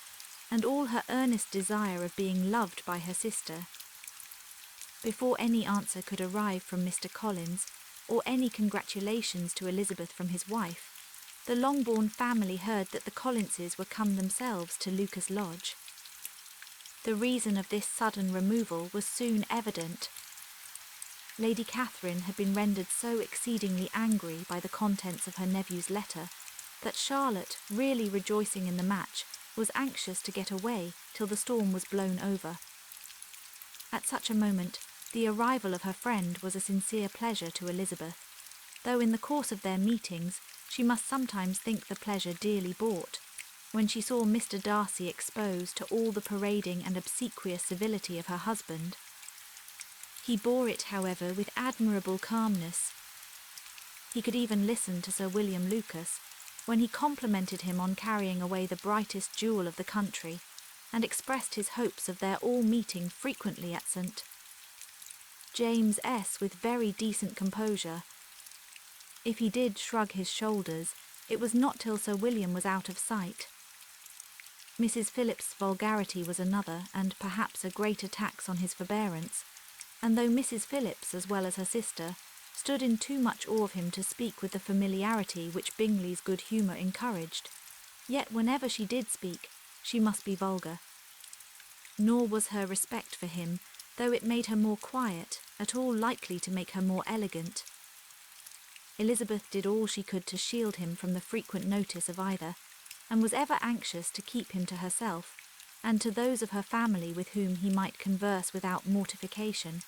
and all her earnest desire of being loved by her sister. Before any answer could arrive from Mr. Collins, or any congratulations to Elizabeth from his wife, the Longbourn family heard that the Collinses were come themselves to Lucas Lodge. The reason of this sudden removal was soon evident. Lady Catherine had been rendered so exceedingly angry by the contents of her nephew's letter that Charlotte, really rejoicing in the match, was anxious to get away till the storm was blown over. At such a moment, the arrival of her friend was a sincere pleasure to Elizabeth, though in the course of their meetings she must sometimes think the pleasure dearly bought, when she saw Mr. Darcy exposed to all the parading and obsequious civility of her husband. He bore it, however, with admirable calmness. He could even listen to Sir William Lucas, when he complimented him on carrying away the brightest jewel of the country, and expressed his hopes of their all meeting frequently at St. James S. with very decent composure. If he did shrug his shoulders, it was not till Sir William was out of sight. Mrs. Phillips's vulgarity was another, and perhaps a greater tax on his forbearance, and though Mrs. Phillips, as well as her sister, stood in too much awe of him to speak with the familiarity which Bingley's good humour encouraged, yet whenever she did speak, she must be vulgar. Nor was her respect for him, though it made her more quiet, at all likely to make her more elegant. Elizabeth did all she could to shield him from the frequent notice of either, and was ever anxious to keep him to herself, and to those of her family with whom he might converse without mortification,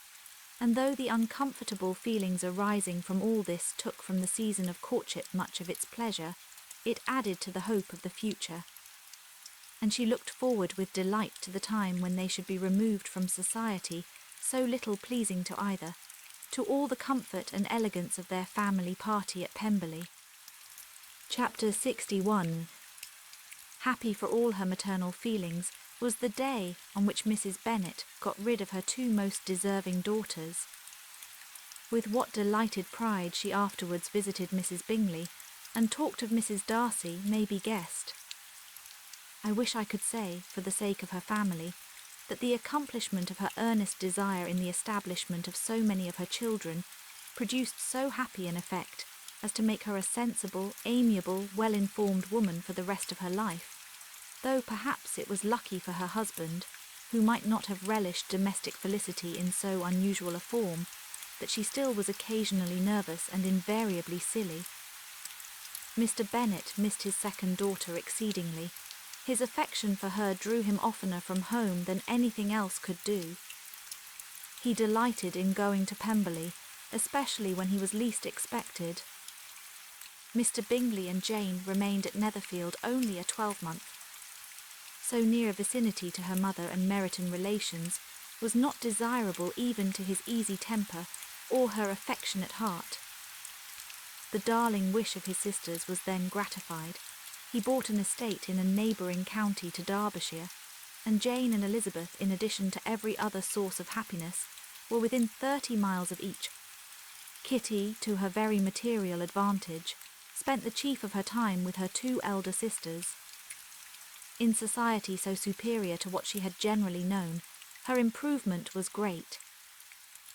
and though the uncomfortable feelings arising from all this took from the season of courtship much of its pleasure, it added to the hope of the future, and she looked forward with delight to the time when they should be removed from society, so little pleasing to either, to all the comfort and elegance of their family party at Pemberley. Chapter 61. Happy for all her maternal feelings was the day on which Mrs. Bennet got rid of her two most deserving daughters. With what delighted pride she afterwards visited Mrs. Bingley, and talked of Mrs. Darcy may be guessed. I wish I could say, for the sake of her family, that the accomplishment of her earnest desire in the establishment of so many of her children produced so happy an effect as to make her a sensible, amiable, well-informed woman for the rest of her life, though perhaps it was lucky for her husband, who might not have relished domestic felicity in so unusual a form, that she still was occasionally nervous and invariably silly. Mr. Bennet missed his second daughter exceedingly. His affection for her drew him oftener from home than anything else could do. He delighted in going to Pemberley, especially when he was least expected. Mr. Bingley and Jane remained at Netherfield only a 12-month. So near a vicinity to her mother and Meryton relations was not desirable even to his easy temper or her affectionate heart. The darling wish of his sisters was then gratified. He bought an estate in a neighbouring county to Derbyshire, and Jane and Elizabeth, in addition to every other source of happiness, were within 30 miles of each. Kitty, to her very material advantage, spent the chief of her time with her two elder sisters. In society so superior to what she had generally known, her improvement was great.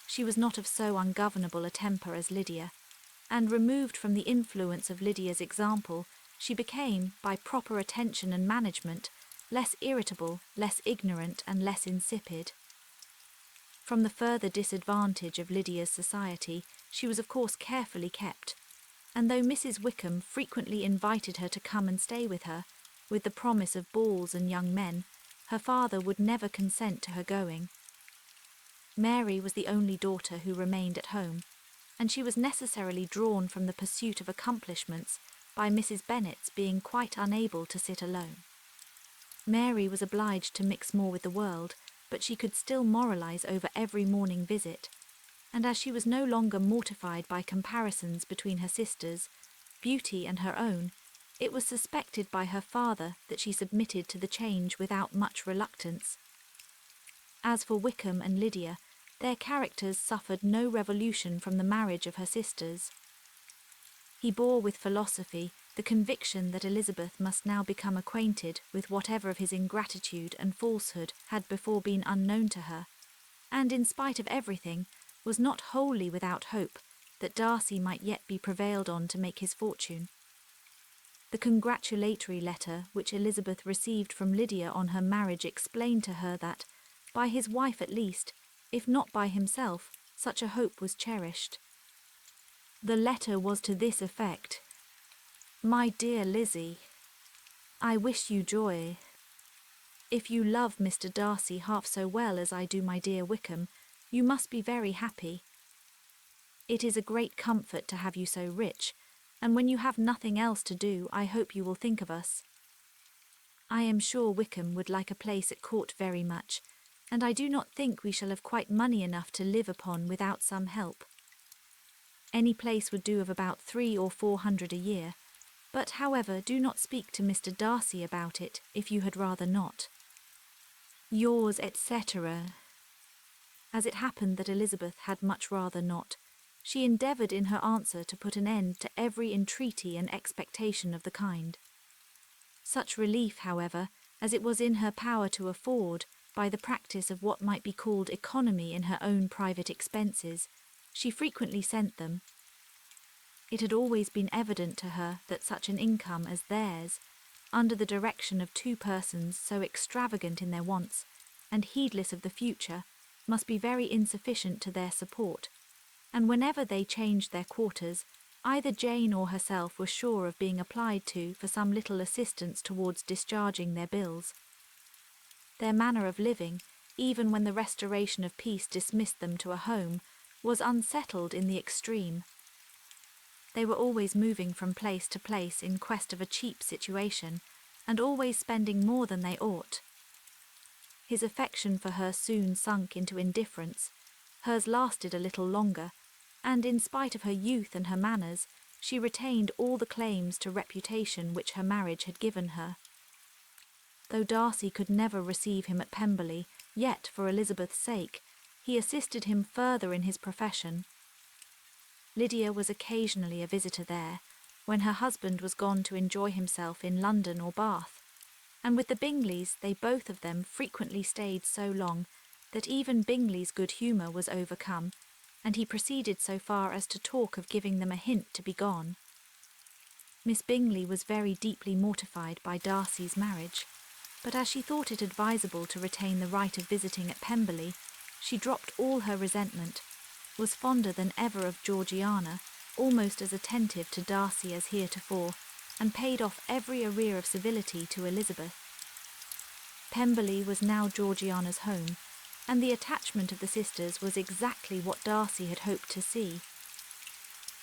She was not of so ungovernable a temper as Lydia, and removed from the influence of Lydia's example, she became, by proper attention and management, less irritable, less ignorant, and less insipid. From the further disadvantage of Lydia's society, she was of course carefully kept, and though Mrs. Wickham frequently invited her to come and stay with her, with the promise of balls and young men, her father would never consent to her going. Mary was the only daughter who remained at home, and she was necessarily drawn from the pursuit of accomplishments by Mrs. Bennet's being quite unable to sit alone. Mary was obliged to mix more with the world, but she could still moralize over every morning visit, and as she was no longer mortified by comparisons between her sisters, beauty and her own, it was suspected by her father that she submitted to the change without much reluctance. As for Wickham and Lydia, their characters suffered no revolution from the marriage of her sisters. He bore with philosophy the conviction that Elizabeth must now become acquainted with whatever of his ingratitude and falsehood had before been unknown to her, and in spite of everything, was not wholly without hope that Darcy might yet be prevailed on to make his fortune. The congratulatory letter which Elizabeth received from Lydia on her marriage explained to her that, by his wife at least, if not by himself, such a hope was cherished. The letter was to this effect: "My dear Lizzie, I wish you joy. If you love Mr. Darcy half so well as I do my dear Wickham, you must be very happy. It is a great comfort to have you so rich, and when you have nothing else to do, I hope you will think of us. I am sure Wickham would like a place at court very much, and I do not think we shall have quite money enough to live upon without some help. Any place would do of about 300 or 400 a year, but however, do not speak to Mr. Darcy about it if you had rather not. Yours, etc." As it happened that Elizabeth had much rather not, she endeavoured in her answer to put an end to every entreaty and expectation of the kind. Such relief, however, as it was in her power to afford, by the practice of what might be called economy in her own private expenses, she frequently sent them. It had always been evident to her that such an income as theirs, under the direction of two persons so extravagant in their wants, and heedless of the future, must be very insufficient to their support, and whenever they changed their quarters, either Jane or herself were sure of being applied to for some little assistance towards discharging their bills. Their manner of living, even when the restoration of peace dismissed them to a home, was unsettled in the extreme. They were always moving from place to place in quest of a cheap situation, and always spending more than they ought. His affection for her soon sunk into indifference. Hers lasted a little longer, and in spite of her youth and her manners, she retained all the claims to reputation which her marriage had given her. Though Darcy could never receive him at Pemberley, yet, for Elizabeth's sake, he assisted him further in his profession. Lydia was occasionally a visitor there, when her husband was gone to enjoy himself in London or Bath, and with the Bingleys they both of them frequently stayed so long that even Bingley's good humour was overcome, and he proceeded so far as to talk of giving them a hint to be gone. Miss Bingley was very deeply mortified by Darcy's marriage, but as she thought it advisable to retain the right of visiting at Pemberley, she dropped all her resentment, was fonder than ever of Georgiana, almost as attentive to Darcy as heretofore, and paid off every arrear of civility to Elizabeth. Pemberley was now Georgiana's home, and the attachment of the sisters was exactly what Darcy had hoped to see.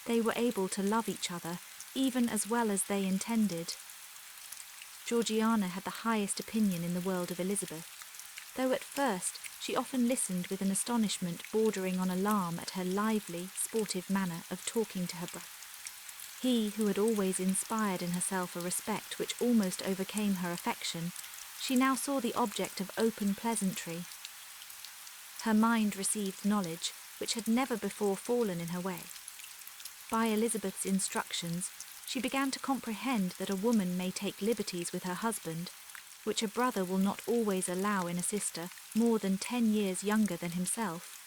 They were able to love each other, even as well as they intended. Georgiana had the highest opinion in the world of Elizabeth, though at first she often listened with an astonishment bordering on alarm at her lively, sportive manner of talking to her brother. He, who had always inspired in herself a respect which almost overcame her affection, she now saw the object of open pleasantry. Her mind received knowledge which had never before fallen in her way. By Elizabeth's instructions, she began to comprehend that a woman may take liberties with her husband, which a brother will not always allow in a sister more than 10 years younger than himself.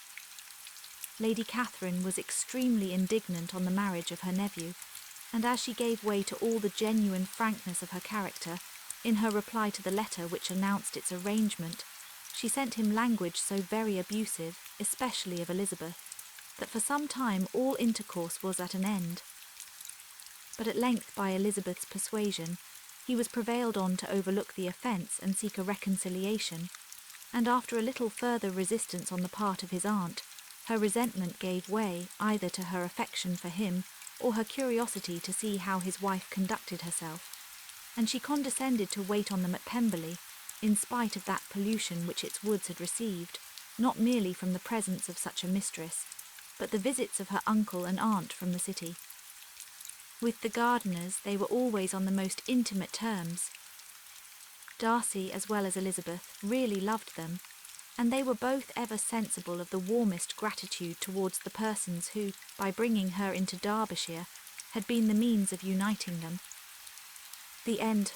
Lady Catherine was extremely indignant on the marriage of her nephew, and as she gave way to all the genuine frankness of her character, in her reply to the letter which announced its arrangement, she sent him language so very abusive, especially of Elizabeth, that for some time all intercourse was at an end. But at length, by Elizabeth's persuasion, he was prevailed on to overlook the offence and seek a reconciliation, and after a little further resistance on the part of his aunt, her resentment gave way either to her affection for him or her curiosity to see how his wife conducted herself, and she condescended to wait on them at Pemberley, in spite of that pollution which its woods had received, not merely from the presence of such a mistress, but the visits of her uncle and aunt from the city. With the Gardiners they were always on the most intimate terms. Darcy, as well as Elizabeth, really loved them, and they were both ever sensible of the warmest gratitude towards the persons who, by bringing her into Derbyshire, had been the means of uniting them. The end,